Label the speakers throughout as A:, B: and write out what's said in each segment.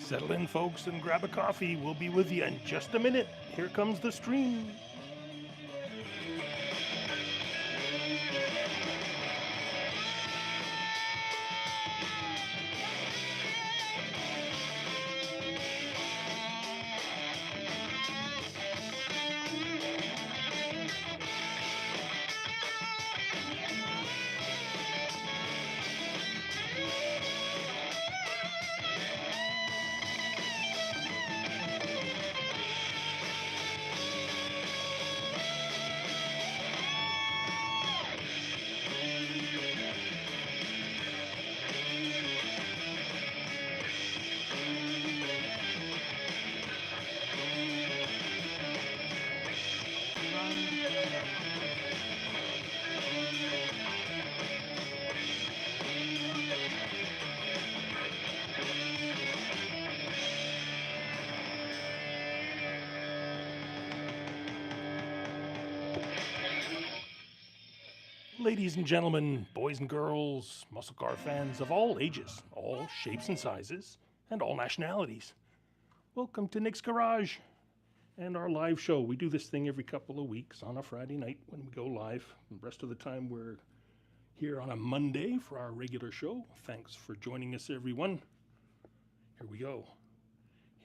A: Settle in, folks, and grab a coffee. We'll be with you in just a minute. Here comes the stream. Ladies and gentlemen, boys and girls, muscle car fans of all ages, all shapes and sizes, and all nationalities. Welcome to Nick's Garage and our live show. We do this thing every couple of weeks on a Friday night when we go live. The rest of the time we're here on a Monday for our regular show. Thanks for joining us, everyone. Here we go.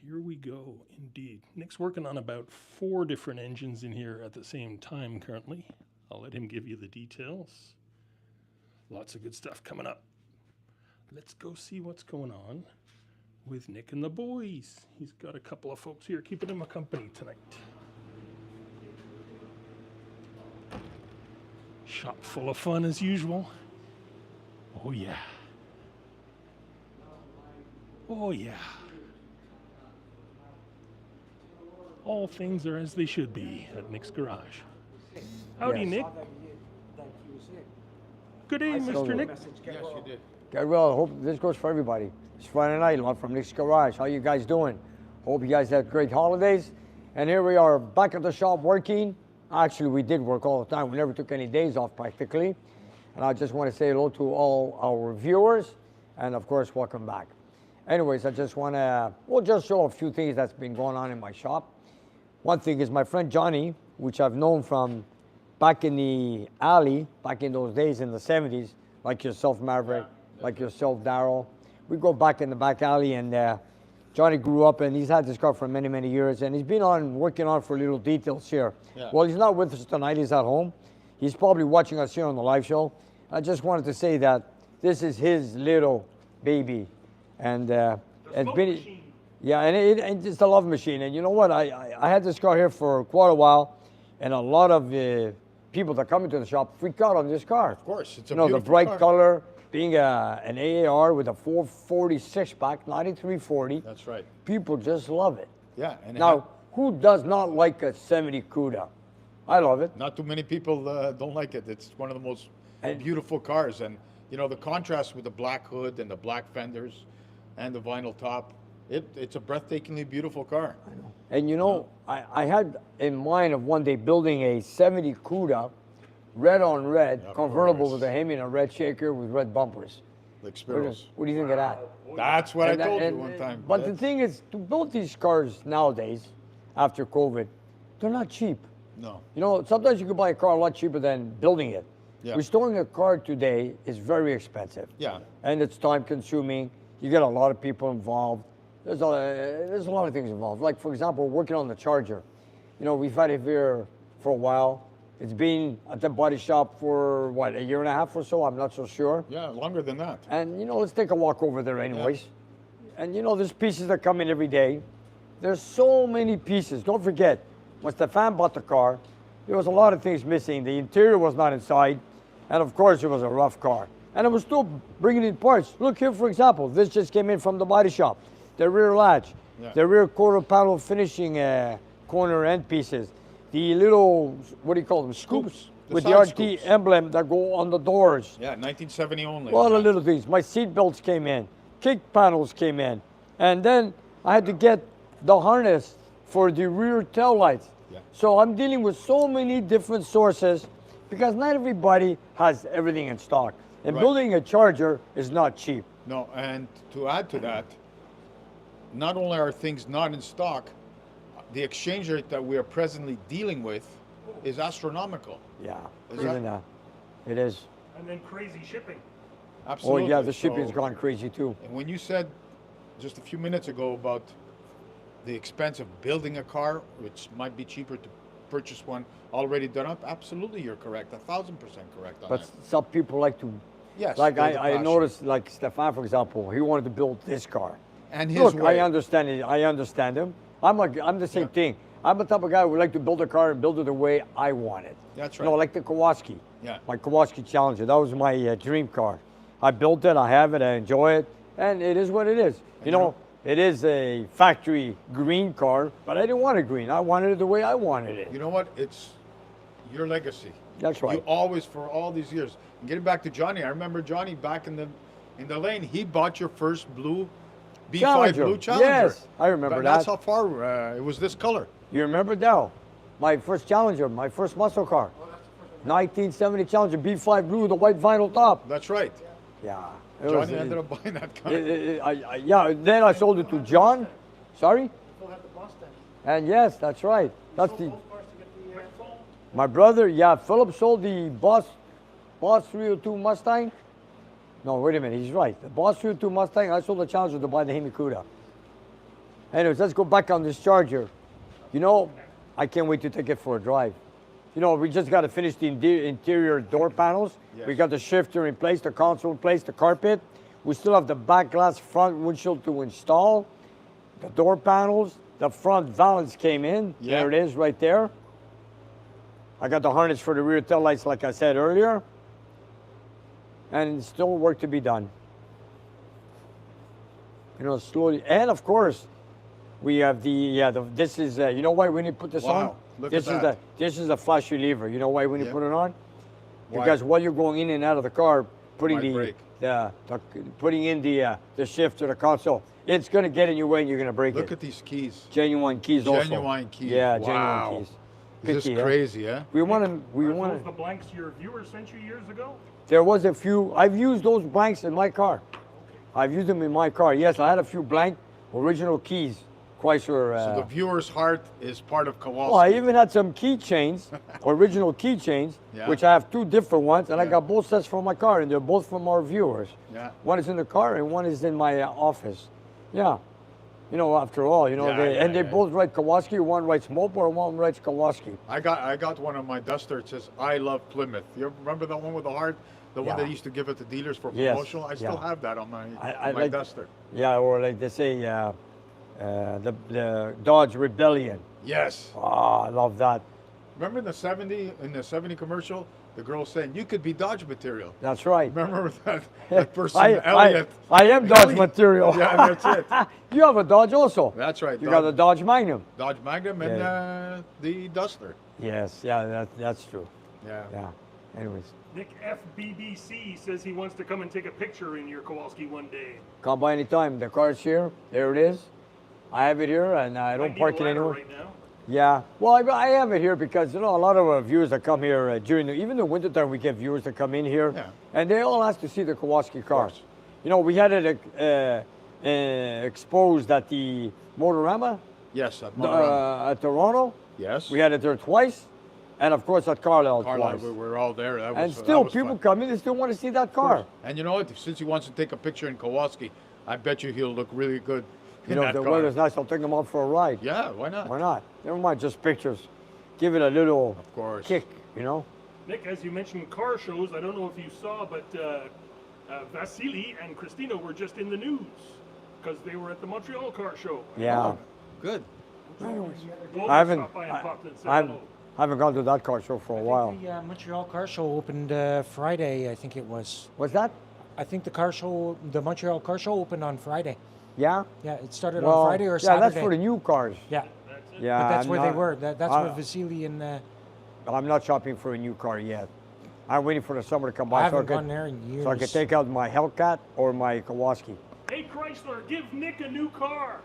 A: Here we go, indeed. Nick's working on about 4 different engines in here at the same time currently. I'll let him give you the details. Lots of good stuff coming up. Let's go see what's going on with Nick and the boys. He's got a couple of folks here keeping him company tonight. Shop full of fun as usual. Oh yeah. Oh yeah. All things are as they should be at Nick's Garage. Howdy,
B: Yes.
A: Nick. Good day, Mr. Nick.
C: Yes, you did.
B: Get well. Hope this goes for everybody. It's Friday night, live from Nick's Garage. How you guys doing? Hope you guys had great holidays. And here we are back at the shop working. Actually, we did work all the time. We never took any days off practically. And I just want to say hello to all our viewers. And of course, welcome back. Anyways, I just want to, we'll just show a few things that's been going on in my shop. One thing is my friend Johnny, which I've known from back in the alley, back in those days in the 70s, like yourself, Maverick, like yourself, Daryl. We go back in the back alley, and Johnny grew up, and he's had this car for many, many years, and he's been working on for little details here.
C: Yeah.
B: Well, he's not with us tonight. He's at home. He's probably watching us here on the live show. I just wanted to say that this is his little baby, and it's been, yeah, and it's a love machine. And you know what? I had this car here for quite a while, and a lot of people that come into the shop freak out on this car.
C: Of course, it's a
B: the
C: beautiful
B: bright
C: car.
B: color, being an AAR with a 446 pack, 9340.
C: That's right.
B: People just love it.
C: Yeah, and
B: Now, who does not like a 70 CUDA? I love it.
C: not too many people don't like it. It's one of the most
B: And-
C: beautiful cars, and you know the contrast with the black hood and the black fenders and the vinyl top. It's a breathtakingly beautiful car.
B: And you know, I had in mind of one day building a 70 CUDA, red on red,
C: Of
B: convertible
C: course.
B: with a Hemi and a red shaker with red bumpers.
C: Like
B: What do
C: Spiros.
B: what do you think of that?
C: That's what
B: And
C: I
B: that-
C: told you
B: and-
C: one time.
B: But the
C: That's-
B: thing is, to build these cars nowadays, after COVID, they're not cheap.
C: no.
B: You know, sometimes you can buy a car a lot cheaper than building it.
C: Yeah.
B: Restoring a car today is very expensive.
C: Yeah.
B: And it's time consuming. You get a lot of people involved. There's a lot of things involved. Like, for example, working on the Charger. You know, we've had it here for a while. It's been at the body shop for, what, a year and a half or so? I'm not so sure.
C: Yeah, longer than that.
B: And, you know, let's take a walk over there anyways. And, you know, there's pieces that come in every day. There's so many pieces. Don't forget, when Stefan bought the car, there was a lot of things missing. The interior was not inside. And, of course, it was a rough car. And it was still bringing in parts. Look here, for example. This just came in from the body shop. The rear latch,
C: Yeah.
B: the rear quarter panel finishing corner end pieces, the little, what do you call them, scoops
C: The
B: with the
C: side
B: RT
C: scoops.
B: emblem that go on the doors.
C: Yeah, 1970 only.
B: A lot of little things. My seat belts came in, kick panels came in, and then I had to get the harness for the rear tail lights.
C: Yeah.
B: So I'm dealing with so many different sources because not everybody has everything in stock. And
C: Right.
B: building a Charger is not cheap.
C: No, and to add to that, not only are things not in stock, the exchange rate that we are presently dealing with is astronomical.
B: Yeah,
C: Is
B: even
C: that-
B: that. It is.
A: And then crazy shipping.
C: Absolutely.
B: Oh yeah, the shipping's
C: So-
B: gone crazy too.
C: And when you said just a few minutes ago about the expense of building a car, which might be cheaper to purchase one already done up, absolutely you're correct. 1,000% correct on
B: But
C: that.
B: some people like to,
C: Yes.
B: like
C: build a
B: I
C: passion.
B: noticed, like Stefan, for example, he wanted to build this car.
C: And his
B: Look,
C: way.
B: I understand it. I understand him. I'm the same
C: Yeah.
B: thing. I'm the type of guy who would like to build a car and build it the way I want it.
C: That's
B: You know,
C: right.
B: like the Kawasaki.
C: Yeah.
B: My Kawasaki Challenger. That was my dream car. I built it. I have it. I enjoy it, and it is what it is. You know, it is a factory green car, but I didn't want it green. I wanted it the way I wanted it.
C: You know what? It's your legacy.
B: That's right.
C: You always, for all these years. And getting back to Johnny, I remember Johnny back in the lane. He bought your first blue B5
B: Challenger.
C: blue Challenger.
B: Yes, I remember
C: But
B: that.
C: That's how far it was. This color.
B: You remember Dell? My first Challenger, my first muscle car. 1970 Challenger B5 blue with a white vinyl top.
C: That's right.
B: Yeah.
C: Johnny ended up buying that car.
B: Yeah, then I sold it to John. Sorry? And yes, that's right. That's the my brother. Yeah, Philip sold the Boss 302 Mustang. No, wait a minute. He's right. The Boss 302 Mustang. I sold the Challenger to buy the Himikuda. Anyways, let's go back on this Charger. You know, I can't wait to take it for a drive. You know, we just got to finish the interior door panels. We
C: Yes.
B: got the shifter in place, the console in place, the carpet. We still have the back glass front windshield to install. The door panels, the front valance came in.
C: Yeah.
B: There it is right there. I got the harness for the rear tail lights, like I said earlier. And still work to be done. You know, slowly. And of course, we have this is, you know why we need to put this on?
C: Wow, look at that.
B: This is a flash reliever. You know why we need to
C: Yeah.
B: put it on?
C: Why?
B: Because while you're going in and out of the car, putting
C: Might break.
B: putting in the shift to the console, it's going to get in your way and you're going to break
C: Look
B: it.
C: at these keys.
B: Genuine keys also.
C: Genuine keys.
B: Yeah,
C: Wow.
B: genuine keys.
C: This
B: Picky,
C: is
B: huh?
C: crazy, huh?
B: We
A: Are
B: want
A: those the blanks your viewers sent you years ago?
B: There was a few. I've used those blanks in my car. I've used them in my car. Yes, I had a few blank original keys. Chrysler.
C: So the viewer's heart is part of Kowalski.
B: Well, I even had some keychains, original keychains,
C: Yeah.
B: which I have two different ones, and I
C: Yeah.
B: got both sets from my car, and they're both from our viewers.
C: Yeah.
B: One is in the car, and one is in my office. Yeah. You know, after all, you know,
C: Yeah,
B: they
C: yeah.
B: both write Kawasaki. One writes Mopo, and one writes Kawasaki.
C: I got one on my Duster. It says "I love Plymouth." You remember that one with the heart? The one
B: Yeah.
C: that used to give it to dealers for
B: Yes,
C: promotional. I still
B: yeah.
C: have that on my
B: I
C: my
B: like-
C: Duster.
B: Yeah, or like they say, the Dodge Rebellion.
C: Yes.
B: Ah, I love that.
C: Remember in the '70 commercial, the girl saying, "You could be Dodge material."
B: That's right.
C: Remember that person,
B: I
C: Elliot?
B: am Dodge
C: Elliot.
B: material.
C: Yeah, that's it.
B: You have a Dodge also.
C: That's right.
B: You got a Dodge Magnum.
C: Dodge Magnum and the Duster.
B: Yes, yeah, that's true.
C: Yeah.
B: Yeah. Anyways,
A: Nick FBBC says he wants to come and take a picture in your Kowalski one day.
B: come by anytime. The car's here. There it is. I have it here, and I
A: Might
B: don't
A: need
B: park
A: a
B: it
A: ladder
B: anywhere.
A: right now.
B: Yeah. Well, I have it here because you know a lot of our viewers that come here during even the wintertime. We get viewers that come in here,
C: Yeah.
B: and they all ask to see the Kawasaki cars.
C: course.
B: You know, we had it exposed at the Motorama
C: Yes, at Motorama.
B: at Toronto.
C: Yes.
B: We had it there twice, and of course at Carlisle
C: Carlisle,
B: twice.
C: we're all there. That was,
B: And
C: that
B: still,
C: was
B: people
C: fun.
B: come in, they still want to see that car.
C: And you know what? Since he wants to take a picture in Kowalski, I bet you he'll look really good
B: You
C: in
B: know,
C: that
B: if the
C: car.
B: weather's nice, I'll take them out for a ride.
C: Yeah, why not?
B: Why not? Never mind, just pictures. Give it a little
C: Of course.
B: kick, you know?
A: Nick, as you mentioned car shows, I don't know if you saw, but Vasily and Christina were just in the news because they were at the Montreal Car Show.
B: Yeah.
C: Good.
A: Golden
B: I haven't,
A: stopped by and popped in and said
B: I
A: hello.
B: haven't gone to that car show for a while.
D: The Montreal Car Show opened Friday, I think it was.
B: What's that?
D: I think the Montreal Car Show opened on Friday.
B: Yeah?
D: Yeah, it started
B: Well,
D: on Friday or
B: yeah,
D: Saturday.
B: that's for the new cars.
D: Yeah,
B: Yeah,
D: but that's
B: I'm
D: where they
B: not-
D: were. That's
B: I-
D: where Vasily and
B: I'm not shopping for a new car yet. I'm waiting for the summer to come
D: I
B: by so
D: haven't
B: I
D: gone
B: can,
D: there in years.
B: so I can take out my Hellcat or my Kawasaki.
A: Hey Chrysler, give Nick a new car.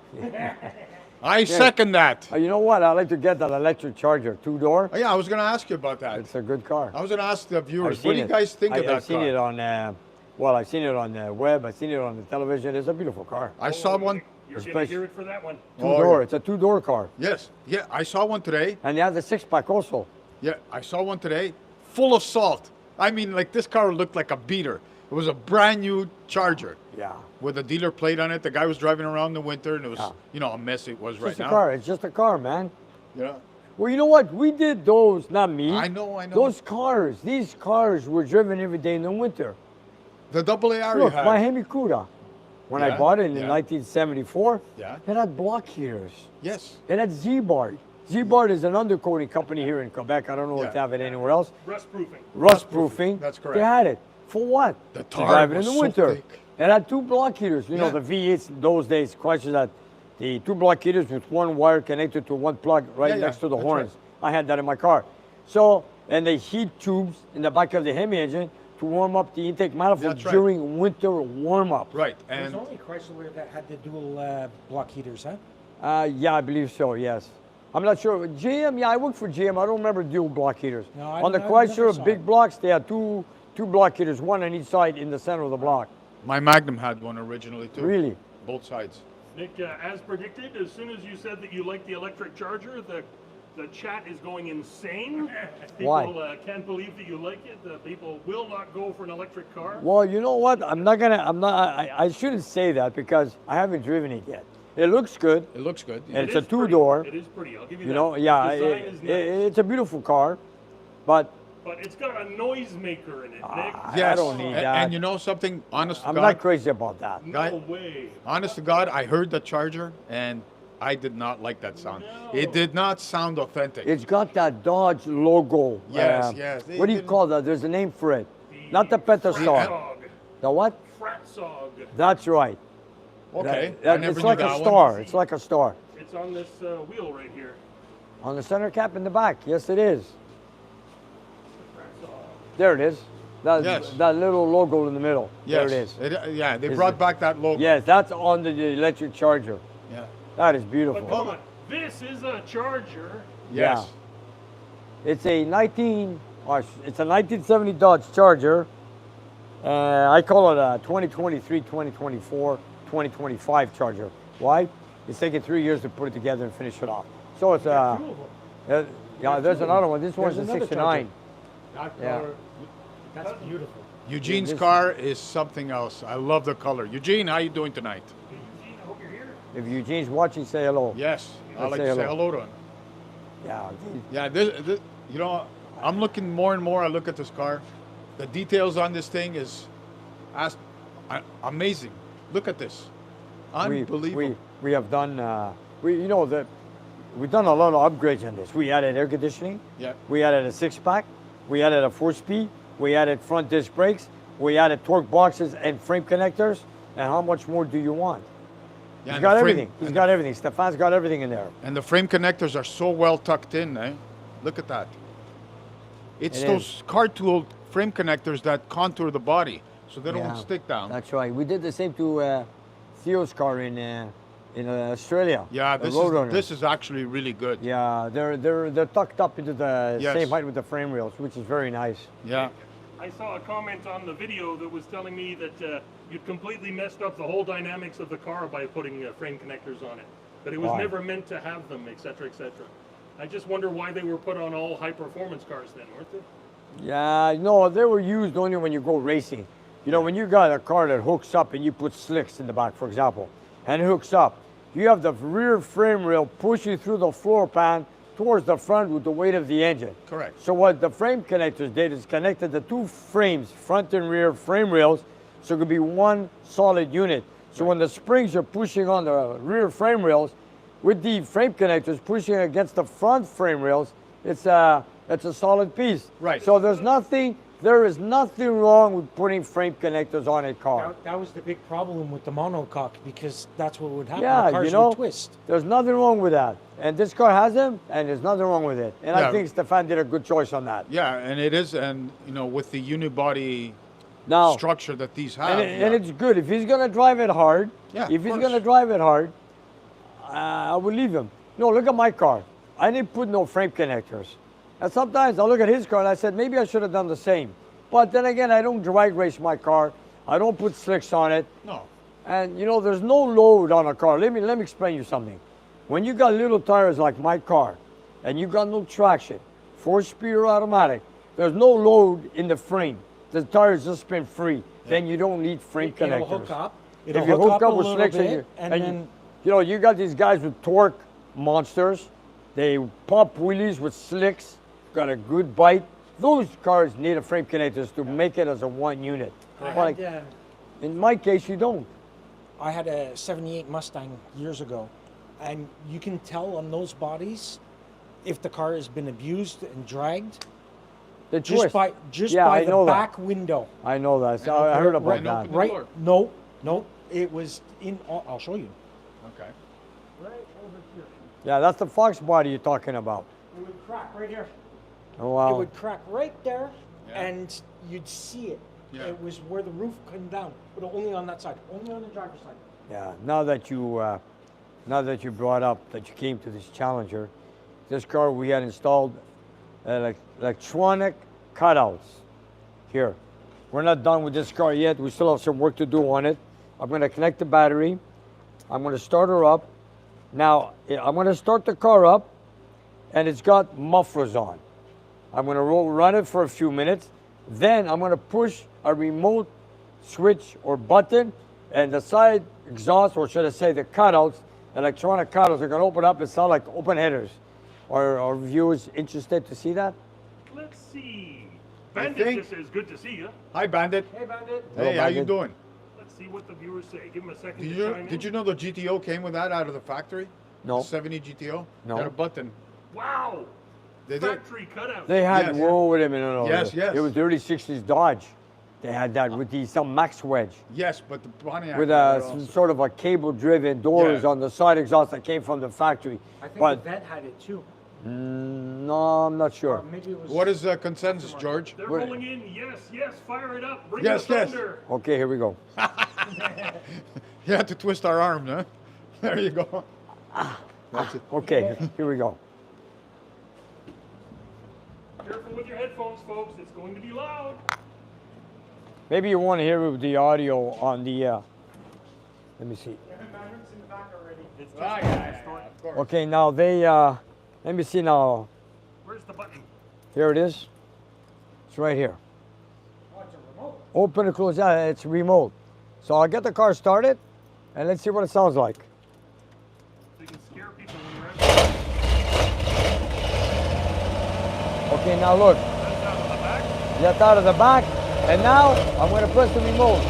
C: I second that.
B: You know what? I'd like to get that electric Charger, two-door.
C: Oh, yeah, I was going to ask you about that.
B: It's a good car.
C: I was going to ask the
B: I've
C: viewers,
B: seen
C: what do you
B: it.
C: guys think of that
B: I've seen
C: car?
B: it on, well, I've seen it on the web. I've seen it on the television. It's a beautiful car.
C: I saw one
A: You're going to
B: Especially-
A: hear it for that one.
B: Two-door.
C: yeah.
B: It's a two-door car.
C: Yes. Yeah, I saw one today.
B: And they have the six-pack also.
C: Yeah, I saw one today, full of salt. I mean, like this car looked like a beater. It was a brand new Charger
B: Yeah.
C: with a dealer plate on it. The guy was driving around in the winter, and it was,
B: Yeah.
C: you know, a mess it was right
B: Just a
C: now.
B: car. It's just a car, man.
C: Yeah.
B: Well, you know what? We did those, not me.
C: I know.
B: Those cars, these cars were driven every day in the winter.
C: The AA
B: Look,
C: had.
B: my Hemi Cuda, when I
C: Yeah,
B: bought it in
C: yeah.
B: 1974,
C: Yeah.
B: it had block heaters.
C: Yes.
B: It had Z-Bart. Z-Bart is an undercoating company here in Quebec. I don't know if
C: Yeah.
B: they have it anywhere else.
A: Rust proofing.
B: Rust proofing.
C: That's correct.
B: They had it. For what?
C: The
B: To
C: tar
B: drive it in
C: was
B: the
C: so
B: winter.
C: thick.
B: It had two block heaters. You know,
C: Yeah.
B: the V8s in those days, question that the two block heaters with one wire connected to one plug right
C: Yeah, yeah,
B: next to the
C: that's
B: horns. I had that in my car. So, and the heat tubes in the back of the Hemi engine to warm up the intake manifold
C: That's right.
B: during winter warm-up.
C: Right.
D: It was
C: And
D: only Chrysler that had the dual block heaters, huh?
B: Yeah, I believe so, yes. I'm not sure. GM, yeah, I worked for GM. I don't remember dual block heaters.
D: No, I
B: On the
D: don't- I never
B: Chrysler
D: saw
B: big
D: it.
B: blocks, they had two block heaters, one on each side in the center of the block.
C: my Magnum had one originally too.
B: Really?
C: Both sides.
A: Nick, as predicted, as soon as you said that you like the electric Charger, the chat is going insane. People
B: Why?
A: can't believe that you like it. The people will not go for an electric car.
B: Well, you know what? I shouldn't say that because I haven't driven it yet. It looks good.
C: It looks good.
B: And it's
A: It
B: a
A: is pretty.
B: two-door.
A: It is pretty. I'll give you,
B: You
A: that.
B: know, yeah,
A: The design is nice,
B: it's a beautiful car, but
A: but it's got a noisemaker in it, Nick.
C: Yes.
B: don't need
C: A-
B: that.
C: And you know something? Honest to
B: I'm
C: God,
B: not crazy about that.
A: No
C: guy-
A: way.
C: honest to God, I heard the Charger and I did not like that sound.
A: No.
C: It did not sound authentic.
B: It's got that Dodge logo.
C: Yes, yes.
B: What do you call that? There's a name for it. Not the Pentastar.
A: Fratsog.
B: The what?
A: Fratsog.
B: That's right.
C: Okay.
B: That-
C: I never
B: it's
C: knew
B: like
C: that
B: a
C: one.
B: star. It's like a star.
A: It's on this wheel right here.
B: On the center cap in the back. Yes, it is.
A: Fratsog.
B: There it is. That,
C: Yes.
B: that little logo in the middle.
C: Yes.
B: There it is.
C: Yeah, they
B: Is
C: brought
B: it-
C: back that logo.
B: Yes, that's on the electric Charger.
C: Yeah.
B: That is
A: But
B: beautiful.
A: come on, this is a Charger.
C: Yes.
B: It's a 1970 Dodge Charger. I call it a 2023, 2024, 2025 Charger. Why? It's taken 3 years to put it together and finish it off. So it's
A: Two of them.
B: yeah. There's another one. This one's a
D: another
B: 69.
D: That
B: Yeah.
D: color, that's beautiful.
C: Eugene's
B: This-
C: car is something else. I love the color. Eugene, how you doing tonight?
A: Hey, Eugene, I hope you're here.
B: If Eugene's watching, say hello.
C: Yes. I'd
B: Let's
C: like
B: say
C: to say
B: hello.
C: hello to him.
B: Yeah.
C: Yeah, this, you know, I'm looking more and more. I look at this car. The details on this thing is amazing. Look at this. Unbelievable.
B: We have done. You know that we've done a lot of upgrades on this. We added air conditioning.
C: Yeah.
B: We added a 6-pack. We added a 4-speed. We added front disc brakes. We added torque boxes and frame connectors. And how much more do you want?
C: Yeah,
B: He's
C: and
B: got
C: the frame-
B: everything. He's got everything. Stefan's got everything in there.
C: And the frame connectors are so well tucked in, eh? Look at that. It's
B: It
C: those car tool frame connectors that contour the body so they
B: Yeah,
C: don't stick down.
B: That's right. We did the same to Theo's car in Australia.
C: Yeah,
B: the
C: this
B: Roadrunner.
C: this is actually really good.
B: Yeah, they're tucked up into the
C: Yes.
B: same height with the frame rails, which is very nice.
C: Yeah.
A: I saw a comment on the video that was telling me that you'd completely messed up the whole dynamics of the car by putting frame connectors on it. That it was
B: Why?
A: never meant to have them, etc., etc. I just wonder why they were put on all high-performance cars then, weren't they?
B: Yeah, no, they were used only when you go racing. You know, when you got a car that hooks up and you put slicks in the back, for example, and it hooks up, you have the rear frame rail pushing through the floor pan towards the front with the weight of the engine.
C: Correct.
B: So what the frame connectors did is connected the two frames, front and rear frame rails, so it could be one solid unit. So when the springs are pushing on the rear frame rails, with the frame connectors pushing against the front frame rails, it's a solid piece.
C: Right.
B: So there is nothing wrong with putting frame connectors on a car.
D: That was the big problem with the monocoque because that's what would happen.
B: Yeah,
D: the cars
B: you know,
D: would twist.
B: there's nothing wrong with that. And this car has them, and there's nothing wrong with it. And I
C: Yeah.
B: think Stefan did a good choice on that.
C: Yeah, and it is, and you know, with the unibody
B: Now,
C: structure that these have.
B: and it's good. If he's going to drive it hard,
C: Yeah,
B: if
C: of
B: he's
C: course.
B: going to drive it hard, I will leave him. No, look at my car. I didn't put no frame connectors. And sometimes I look at his car and I said, maybe I should have done the same. But then again, I don't drag race my car. I don't put slicks on it.
C: no.
B: And you know, there's no load on a car. Let me explain you something. When you got little tires like my car, and you got no traction, 4-speed or automatic, there's no load in the frame. The tires just spin free. Then you don't need frame connectors.
D: It'll hook up.
B: If
D: It'll
B: you hook
D: a
B: up with
D: little
B: slicks
D: bit,
B: and
D: then
B: you know, you got these guys with torque monsters. They pop wheelies with slicks, got a good bite. Those cars need a frame connectors to make it as a one unit. Like, in my case, you don't.
D: I had a 78 Mustang years ago, and you can tell on those bodies if the car has been abused and dragged
B: The
D: just
B: twist.
D: by
B: Yeah, I
D: the
B: know that.
D: back window.
B: I know that. So I heard about
C: right,
B: that.
C: no.
D: Right?
C: door.
D: No, it was in. I'll show you.
C: Okay.
D: Right over here.
B: Yeah, that's the Fox body you're talking about.
D: It would crack right here.
B: Oh,
D: It
B: wow.
D: would crack right there,
C: Yeah.
D: and you'd see it.
C: Yeah.
D: It was where the roof came down, but only on that side, only on the driver's side.
B: Yeah, now that you brought up that you came to this Challenger, this car we had installed electronic cutouts here. We're not done with this car yet. We still have some work to do on it. I'm going to connect the battery. I'm going to start her up. Now, I'm going to start the car up, and it's got mufflers on. I'm going to run it for a few minutes. Then I'm going to push a remote switch or button, and the side exhaust, or should I say the cutouts, electronic cutouts, are going to open up and sound like open headers. Are viewers interested to see that?
A: Let's see.
C: I
A: Bandit
C: think-
A: just says good to see you.
C: Hi, Bandit.
D: Hey, Bandit.
C: Hey,
B: Hello,
C: how you
B: Bandit.
C: doing?
A: Let's see what the viewers say. Give them a second
C: Did
A: to
C: you
A: chime
C: did
A: in.
C: you know the GTO came with that out of the factory?
B: No.
C: The 70 GTO.
B: No.
C: Had a button.
A: Wow.
C: They did.
A: Factory cutout.
B: They had,
C: Yes.
B: whoa, wait a minute, no.
C: Yes, yes.
B: It was the early 60s Dodge. They had that with some Max wedge
C: Yes, but the Pontiac.
B: with
C: had it
B: some
C: also.
B: sort of a cable-driven doors
C: Yeah.
B: on the side exhaust that came from the factory.
D: I think
B: But
D: the vet had it too.
B: no, I'm not
D: Or
B: sure.
D: maybe it was.
C: What is the consensus, George?
A: They're
B: What-
A: rolling in. Yes, yes. Fire it up. Bring
C: Yes,
A: the
C: yes.
A: thunder.
B: Okay, here we go.
C: You had to twist our arm, huh? There you go. That's it.
B: Okay, here we go.
A: Careful with your headphones, folks. It's going to be loud.
B: Maybe you want to hear the audio on the. Let me see.
A: It's just
C: Ah, of course.
B: Okay, now they. Let me see now.
A: Where's the button?
B: Here it is. It's right here.
D: Oh, it's a remote.
B: Open and close. Yeah, it's remote. So I'll get the car started, and let's see what it sounds like.
A: So you can scare people when you're out.
B: Okay, now look.
A: That's out of the back.
B: That's out of the back, and now I'm going to press the remote.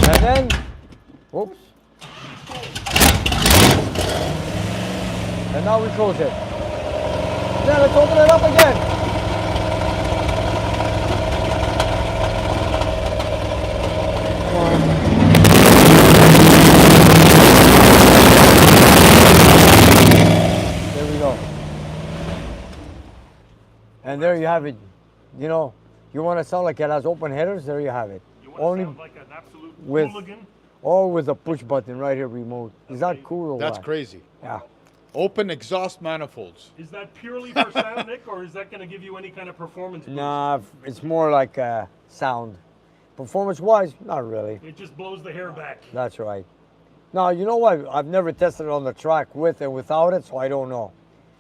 B: And then, oops. And now we close it. Then let's open it up again. There we go. And there you have it. You know, you want to sound like it has open headers? There you have it.
A: You want to
B: Only
A: sound like an absolute
B: with-
A: hooligan?
B: all with a push button right here, remote. Is that cool or
C: That's
B: what?
C: crazy.
B: Yeah.
C: Open exhaust manifolds.
A: Is that purely for sound, Nick, or is that going to give you any kind of performance boost?
B: Nah, it's more like sound. Performance-wise, not really.
A: It just blows the hair back.
B: That's right. Now, you know what? I've never tested it on the track with and without it, so I don't know.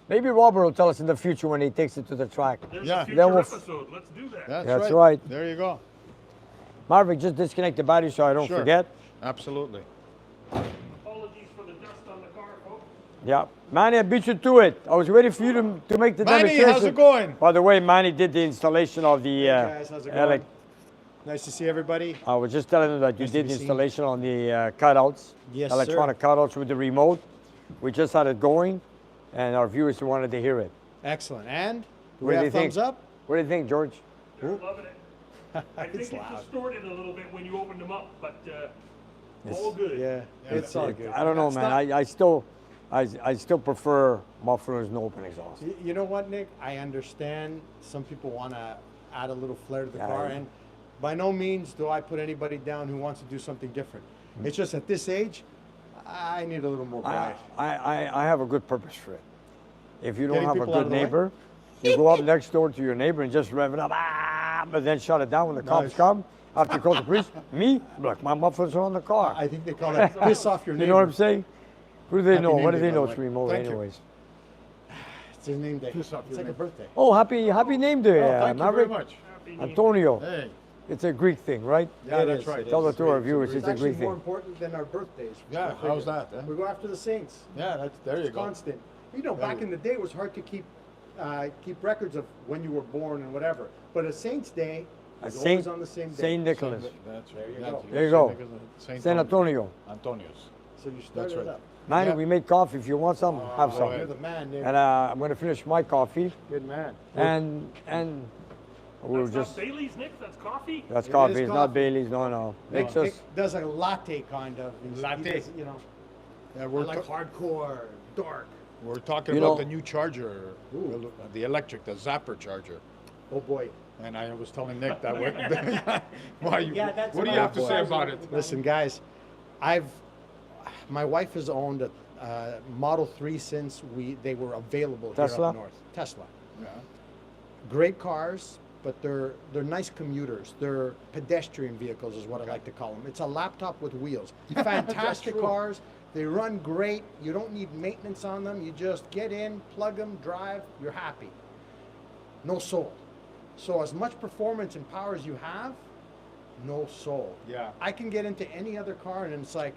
B: Maybe Robert will tell us in the future when he takes it to the track.
A: There's
C: Yeah.
A: a future
B: Then we'll
A: episode. Let's do that.
B: That's right.
C: There you go.
B: Maverick, just disconnect the battery so I don't
C: Sure.
B: forget.
C: Absolutely.
A: Apologies for the dust on the car, folks.
B: Yeah. Manny, I beat you to it. I was waiting for you to make the
C: Manny,
B: demonstration.
C: how's it going?
B: By the way, Manny did the installation of the
E: guys, how's it going? Nice to see everybody.
B: I was just telling them that you
E: Nice to
B: did
E: be
B: the
E: seen.
B: installation on the cutouts,
E: Yes,
B: electronic cutouts with the remote. We just had it going, and our viewers wanted to hear it.
E: Excellent. And do
B: What
E: we
B: do
E: have
B: you think?
E: thumbs up?
B: What do you think, George?
A: They're loving it. I think
E: It's
A: it
E: loud.
A: distorted a little bit when you opened them up, but all good.
E: Yeah, it's all good.
B: I don't know,
E: It's
B: man.
E: not-
B: I still prefer mufflers and open exhaust.
E: You know what, Nick? I understand some people want to add a little flair to the
B: Yeah,
E: car,
B: yeah.
E: and by no means do I put anybody down who wants to do something different.
B: Mm-hmm.
E: It's just at this age, I need a little more quiet.
B: I have a good purpose for it. If you don't
E: Getting
B: have a
E: people out
B: good
E: of the way?
B: neighbor, You go up next door to your neighbor and just rev it up, but then shut it down when the cops
E: Nice.
B: come. After you call the police, me, look, my mufflers are on the car.
E: I think they call that piss off your
B: You
E: neighbor.
B: know what I'm saying? Who do they
E: Happy
B: know?
E: name
B: What do
E: day,
B: they
E: by
B: know
E: the
B: it's
E: way.
B: remote
C: Thank you.
B: anyways?
E: It's his name day.
C: Piss off
E: It's
C: your
E: like a
C: neighbor.
E: birthday.
B: Oh, happy name day,
C: Oh, thank you
B: Maverick.
C: very much.
B: Antonio.
C: Hey,
B: It's a Greek thing, right?
C: yeah,
E: It
C: that's
E: is,
C: right.
E: it
B: Tell
E: is.
B: it to our
E: It's
B: viewers, it's a
E: actually
B: Greek
E: more
B: thing.
E: important than our birthdays.
C: Yeah,
E: Go
C: how's
E: figure.
C: that, eh?
E: We go after the Saints.
C: Yeah, there you
E: It's
C: go.
E: constant. You know, back in the day, it was hard to keep records of when you were born and whatever. But a Saints Day
B: A
E: is
B: Saint,
E: always on the same day.
B: Saint Nicholas.
C: That's
E: There
C: right.
E: you
C: Yeah,
E: go.
B: There you go.
C: Saint
B: San Antonio.
C: Antonios.
E: So you start
C: That's
E: it
C: right.
E: up.
B: Man,
C: Yeah.
B: we make coffee. If you want some, have
C: go
B: some.
C: ahead.
E: You're the man, Nick.
B: And I'm going to finish my coffee.
E: Good man.
B: And we'll
A: That's
B: just,
A: not Bailey's, Nick. That's coffee.
B: that's
E: It
B: coffee.
E: is
B: It's not
E: coffee.
B: Bailey's. No.
E: Nick,
B: It's just,
E: Nick does a latte kind of. He
C: Latte.
E: does, you know,
C: Yeah,
E: I like hardcore, dark.
C: we're talking
B: You
C: about
B: know-
C: the new charger,
E: Ooh.
C: the electric, the Zapper charger.
E: Oh boy.
C: And I was telling Nick that. Why you?
D: Yeah, that's
C: what do you have to say about it?
E: Listen, guys, my wife has owned a Model 3 since they were available here
B: Tesla?
E: up north. Tesla.
C: Yeah.
E: Great cars, but they're nice commuters. They're pedestrian vehicles, is what I like to call them. It's a laptop with wheels. Fantastic
C: true.
E: cars. They run great. You don't need maintenance on them. You just get in, plug them, drive. You're happy. No soul. So as much performance and power as you have, no soul.
C: Yeah.
E: I can get into any other car and it's like,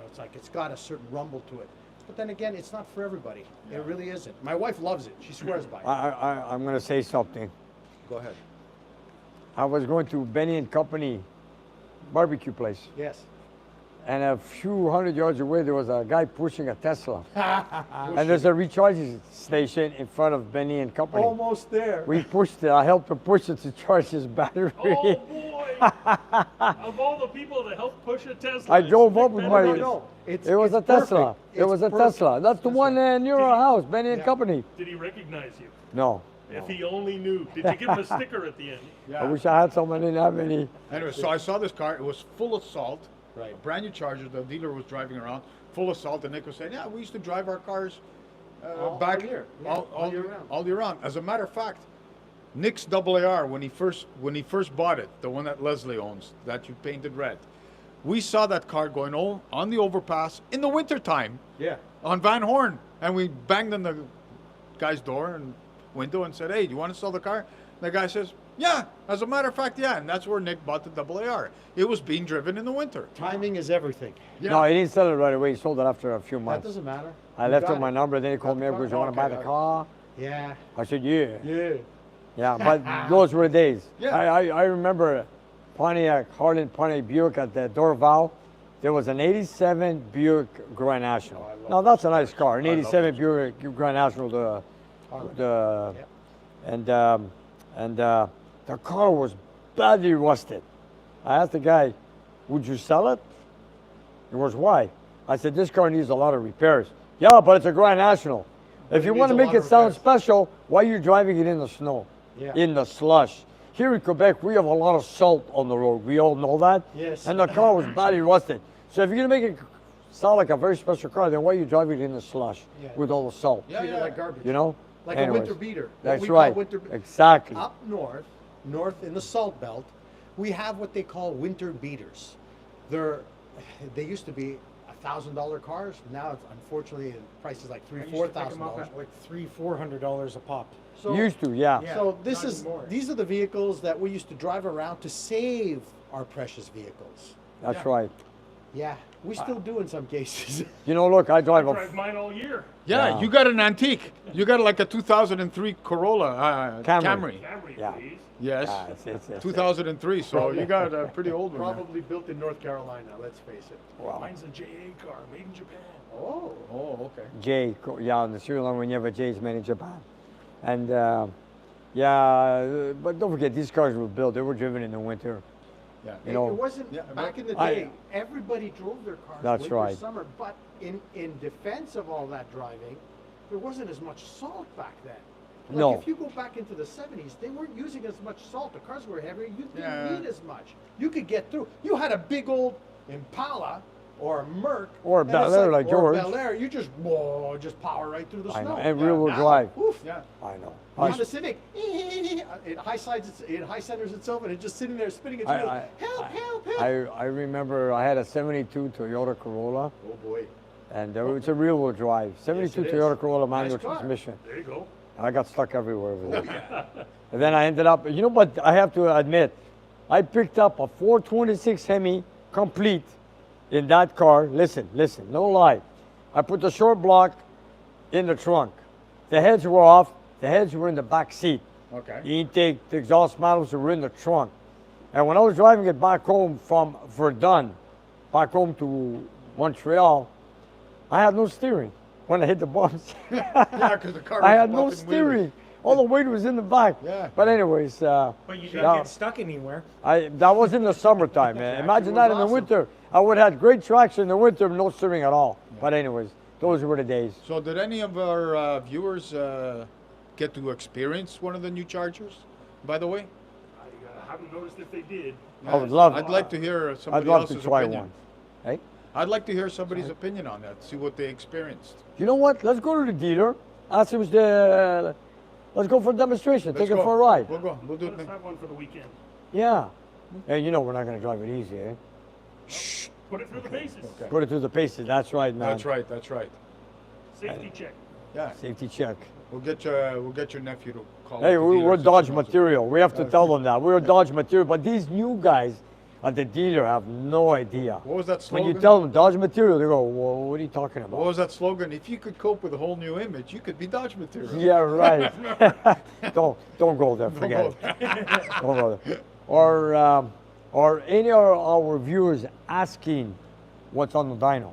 E: it's like it's got a certain rumble to it. But then again, it's not for everybody.
C: Yeah.
E: It really isn't. My wife loves it. She swears by it.
B: I'm going to say something.
E: Go ahead.
B: I was going to Benny and Company barbecue place.
E: Yes.
B: And a few hundred yards away, there was a guy pushing a Tesla. And there's a recharging station in front of Benny and Company.
E: Almost there.
B: We pushed it. I helped him push it to charge his battery.
A: Oh boy! Of all the people that helped push a Tesla,
B: I
A: it's
B: drove
A: Nick
B: up with
A: Benedict.
B: my-
E: No. It's
B: It was a Tesla.
E: perfect.
B: It was a
E: It's perfect.
B: Tesla. That's the one near our house, Benny and
E: Yeah.
B: Company.
A: Did he recognize you?
B: No.
A: If he only knew. Did you give him a sticker at the end?
B: I wish I had some. I didn't have any.
C: Anyway, so I saw this car. It was full of salt.
E: Right.
C: A brand new Charger. The dealer was driving around, full of salt. And Nick was saying, "Yeah, we used to drive our cars
E: All
C: back
E: year. Yeah,
C: all
E: year round.
C: all year round." As a matter of fact, Nick's AAR when he first bought it, the one that Leslie owns, that you painted red, we saw that car going on the overpass in the wintertime
E: Yeah.
C: on Van Horn, and we banged on the guy's door and window and said, "Hey, do you want to sell the car?" The guy says, "Yeah." As a matter of fact, yeah. And that's where Nick bought the AAR. It was being driven in the winter.
E: Timing is everything.
C: Yeah.
B: No, he didn't sell it right away. He sold it after a few
E: That
B: months.
E: doesn't matter.
B: I
E: You
B: left
E: got
B: him my
E: it.
B: number. Then he called me up
E: the
B: because you want to
C: car?
B: buy the
C: Okay.
B: car.
E: Yeah.
B: I said, yeah.
E: Yeah.
B: Yeah, but those were the days.
C: Yeah.
B: I remember Pontiac, Harlan Pontiac Buick at the Dorval. There was an 87 Buick Grand National. Now that's a nice car. An 87 Buick Grand National.
E: Yep.
B: And the car was badly rusted. I asked the guy, "Would you sell it?" He goes, "Why?" I said, "This car needs a lot of repairs." "Yeah, but it's a Grand National. If
E: it
B: you want to
E: needs a
B: make
E: lot
B: it
E: of
B: sound
E: repairs."
B: special, why are you driving it in the snow,
E: Yeah.
B: in the slush? Here in Quebec, we have a lot of salt on the road. We all know that.
E: Yes.
B: And the car was badly rusted. So if you're going to make it sound like a very special car, then why are you driving it in the slush
E: Yeah.
B: with all the salt?
C: Yeah,
E: Treat it
C: yeah.
E: like garbage.
B: You know?
E: Like
B: Anyways,
E: a winter beater. What
B: That's
E: we call
B: right.
E: winter-
B: Exactly.
E: Up north in the Salt Belt, we have what they call winter beaters. They used to be $1,000 cars. Now, unfortunately, the price is like
D: I used
E: $3,000,
D: to pick 'em up
E: $4,000.
D: at like $300-400 a pop.
E: So,
B: Used to, yeah.
D: Yeah.
E: so this
D: not
E: is
D: anymore.
E: these are the vehicles that we used to drive around to save our precious vehicles.
B: That's
C: Yeah.
B: right.
E: Yeah, we still do in some cases.
B: You know, look, I drive a
A: Drive mine all year.
C: Yeah,
B: Yeah.
C: you got an antique. You got like a 2003 Corolla
B: Camry.
C: Camry.
A: Camry,
B: Yeah.
A: please.
C: Yes,
B: it's
C: 2003. So you got a pretty old one. there.
E: Probably built in North Carolina. Let's face it.
B: wow.
A: Mine's a JA car, made in Japan.
E: Oh,
C: Oh, okay.
B: J, yeah, on the serial number, when you have a J, it's made in Japan. And yeah, but don't forget, these cars were built, they were driven in the winter.
C: Yeah.
B: You know,
E: it wasn't
C: Yeah,
E: back in the
B: I-
E: day. Everybody drove their cars
B: That's
E: winter,
B: right.
E: summer. But in defense of all that driving, there wasn't as much salt back then. Like
B: No.
E: if you go back into the 70s, they weren't using as much salt. The cars were heavier. You didn't
C: Yeah.
E: need as much. You could get through. You had a big old Impala or a Merc
B: Or a
E: and it's
B: Bel Air like
E: or
B: yours.
E: a Bel Air, you just whoa, just power right through the
B: I
E: snow.
B: know, and rear-wheel
E: Now,
B: drive.
E: Oof.
C: Yeah.
B: I know.
E: Honda Civic, it high centers itself, and it's just sitting there spinning its wheels. Help!
B: I remember I had a 72 Toyota Corolla,
E: Oh boy.
B: and it's a rear-wheel drive. 72
E: it
B: Toyota
E: is.
B: Corolla manual
E: Nice car.
B: transmission.
A: There you go.
B: And I got stuck everywhere with it. And then I ended up, you know what, I have to admit, I picked up a 426 Hemi complete in that car. Listen, no lie. I put the short block in the trunk. The heads were off. The heads were in the back seat.
C: Okay.
B: The intake, the exhaust models were in the trunk. And when I was driving it back home from Verdun, back home to Montreal, I had no steering when I hit the bumps.
C: Yeah, because the car.
B: I
C: was
B: had no
C: bumping
B: steering.
C: wheelies.
B: All the weight was in the back.
C: Yeah.
B: But anyways,
D: But you didn't
B: Yeah.
D: get stuck anywhere.
B: that was in the summertime, man. Imagine that in the
E: awesome.
B: winter. I would have had great traction in the winter, no steering at all. But anyways, those were the days.
C: So, did any of our viewers get to experience one of the new Chargers? By the way,
A: I haven't noticed if they did.
B: I would love
C: I'd like to hear
B: I'd
C: somebody
B: love to
C: else's
B: try
C: opinion.
B: one. Hey,
C: I'd like to hear somebody's opinion on that. See what they experienced.
B: you know what? Let's go to the dealer. Ask him the. Let's go for a demonstration.
C: Let's
B: Take it
C: go.
B: for a ride.
C: We'll go. We'll do it.
A: Let's have one for the weekend.
B: Yeah. And you know we're not going to drive it easy, eh?
A: Put it through the paces.
C: Okay.
B: Put it through the paces. That's right, man.
C: That's right. That's right.
A: Safety check.
C: Yeah.
B: Safety check.
C: We'll get your nephew to call.
B: Hey,
C: up the
B: we're
C: dealer since
B: Dodge
C: he knows it.
B: material. We have to tell them that. We're Dodge material. But these new guys at the dealer have no idea.
C: What was that
B: When
C: slogan?
B: you tell them Dodge material, they go, well, what are you talking about?
C: What was that slogan? If you could cope with a whole new image, you could be Dodge material.
B: Yeah, right. don't go there. Forget it. Don't go there. Or any of our viewers asking what's on the dyno.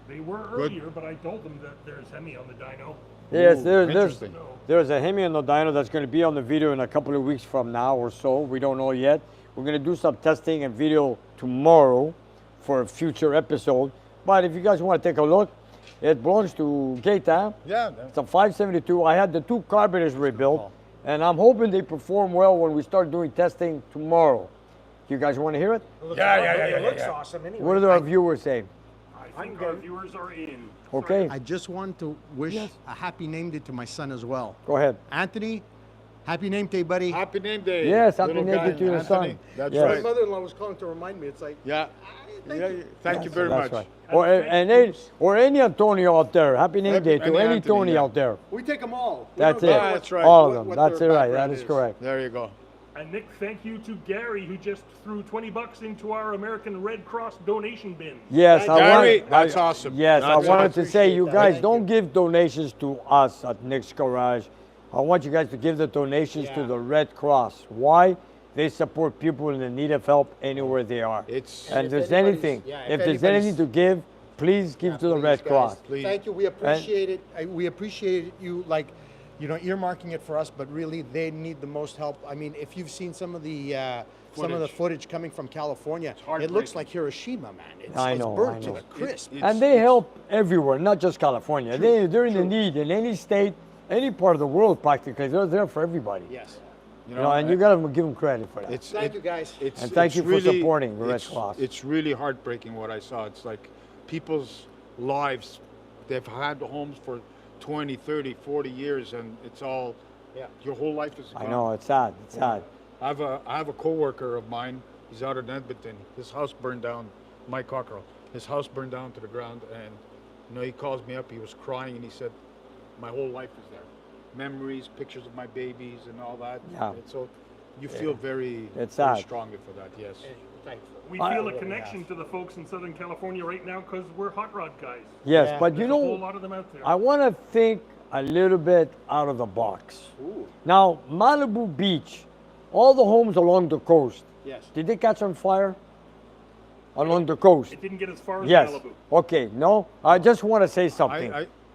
A: They were
C: Good.
A: earlier, but I told them that there's Hemi on the dyno.
B: Yes,
C: Ooh,
B: there's
C: interesting.
B: there's a Hemi on the dyno that's going to be on the video in a couple of weeks from now or so. We don't know yet. We're going to do some testing and video tomorrow for a future episode. But if you guys want to take a look, it belongs to Gaetan.
C: Yeah.
B: It's a 572. I had the two carburetors rebuilt, and I'm hoping they perform well when we start doing testing tomorrow. You guys want to hear it?
D: It looks
C: Yeah,
D: It looks awesome anyway.
B: What do our viewers say?
A: I think our viewers are in.
B: Okay,
E: I just want to wish
B: Yes.
E: a happy name day to my son as well.
B: go ahead.
E: Anthony, happy name day, buddy.
C: Happy name day.
B: Yes, happy
C: little
B: name
C: guy,
B: day to your
C: Anthony.
B: son.
C: That's
B: Yes.
E: My
C: right.
E: mother-in-law was calling to remind me. It's like,
C: Yeah.
E: thank
C: Yeah,
E: you.
C: Thank you very
B: That's
C: much.
B: right. Or any Antonio out there. Happy name day to
C: Any
B: any
C: Anthony,
B: Tony
C: yeah.
B: out there.
E: We take them all. We
B: That's
E: don't
B: it.
E: care
C: Yeah,
E: what-
C: that's right.
B: All of
E: what-
B: them.
E: what
B: That's it
E: their
B: right. That
E: background
B: is correct.
C: There you go.
A: And Nick, thank you to Gary, who just threw $20 into our American Red Cross donation bin.
B: Yes, I
C: Gary,
B: want.
C: that's awesome.
B: Yes,
C: That's
B: I wanted to
C: awesome.
B: say, you
E: that.
B: guys
E: Thank
B: don't
E: you.
B: give donations to us at Nick's Garage. I want you guys to give the donations to
E: Yeah.
B: the Red Cross. Why? They support people in need of help anywhere they are.
C: It's
B: And if
E: if
B: there's
E: anybody's-
B: anything,
E: yeah,
B: if
E: if
B: there's
E: anybody's-
B: anything to give, please give to the
E: Please,
B: Red
E: guys,
B: Cross.
C: Please.
E: Thank you. We appreciate it. We appreciate you, like, earmarking it for us. But really, they need the most help. I mean, if you've seen some of the footage coming from California, it looks
C: heartbreaking.
E: like Hiroshima, man. It's,
B: I
E: it's
B: know,
E: burnt
B: I
E: to
B: know.
E: the crisp.
B: And they help everywhere, not just California. They're in the need in any state, any part of the world practically. They're there for everybody.
E: Yes.
B: You know, and you got to give them credit for that.
C: It's
E: Thank you, guys.
C: It's,
B: And thank
C: it's
B: you for
C: really-
B: supporting the Red
C: it's-
B: Cross.
C: It's really heartbreaking what I saw. It's like people's lives, they've had homes for 20, 30, 40 years, and it's all,
E: Yeah.
C: your whole life is
B: I
C: gone.
B: know, it's sad. It's sad.
C: I have a coworker of mine. He's out in Edmonton. His house burned down. Mike Cockrell. His house burned down to the ground, and he calls me up. He was crying, and he said, "My whole life is there. Memories, pictures of my babies, and all that."
B: Yeah.
C: And so, you feel very,
B: It's
C: very
B: sad.
C: strongly for that. Yes.
A: We
B: I-
A: feel a connection to the folks in Southern California right now because we're hot rod guys.
B: Yes,
E: Yeah.
B: but you
A: There's a whole
B: know,
A: lot of them out there.
B: I want to think a little bit out of the box. Now, Malibu Beach, all the homes along the coast,
E: Yes.
B: did they catch on fire? Along the coast?
A: It didn't get as far as
B: Yes.
A: Malibu.
B: Okay, no, I just want to say something.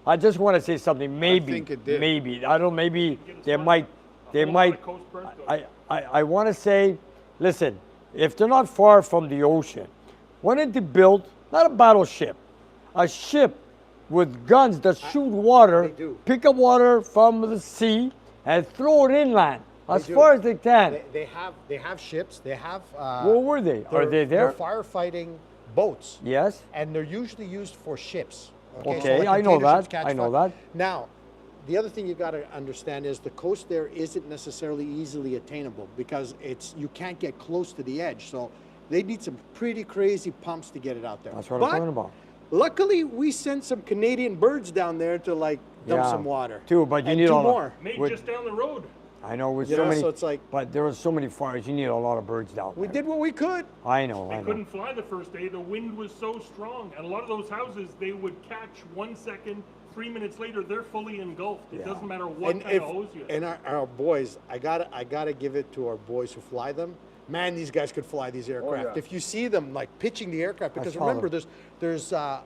C: I-
B: just want to say something. Maybe,
C: think it did.
B: maybe. I don't. Maybe
A: Get as
B: they
A: far as
B: might.
A: a
B: They
A: whole lot
B: might.
A: of coast burnt, though.
B: I want to say, listen. If they're not far from the ocean, why don't they build not a battleship, a ship with guns that shoot water,
E: They do.
B: pick up water from the sea, and throw it inland as
E: do.
B: far as they can.
E: They have ships. They have.
B: Where were they? Are they there?
E: They're firefighting boats.
B: Yes.
E: And they're usually used for ships.
B: Okay,
E: like
B: I know
E: container ships
B: that.
E: catch
B: I know
E: fire.
B: that.
E: Now, the other thing you got to understand is the coast there isn't necessarily easily attainable because you can't get close to the edge. So they need some pretty crazy pumps to get it out there.
B: That's what I'm talking about.
E: Luckily, we sent some Canadian birds down there to like dump
B: Yeah,
E: some water.
B: two, but you
E: and
B: need
E: two
B: a lot.
E: more.
A: Made
B: With-
A: just down the road.
B: I know with
E: You
B: so
E: know,
B: many,
E: so it's like-
B: but there were so many fires. You need a lot of birds down there.
E: We did what we could.
B: I know.
A: They
B: I know.
A: couldn't fly the first day. The wind was so strong. And a lot of those houses, they would catch 1 second, 3 minutes later, they're fully engulfed. It
B: Yeah.
A: doesn't matter what kind of hose you have.
E: And our boys, I gotta give it to our boys who fly them. Man, these guys could fly these aircraft.
B: yeah.
E: If you see them like pitching the aircraft, because
B: saw
E: remember,
B: them.
E: there's a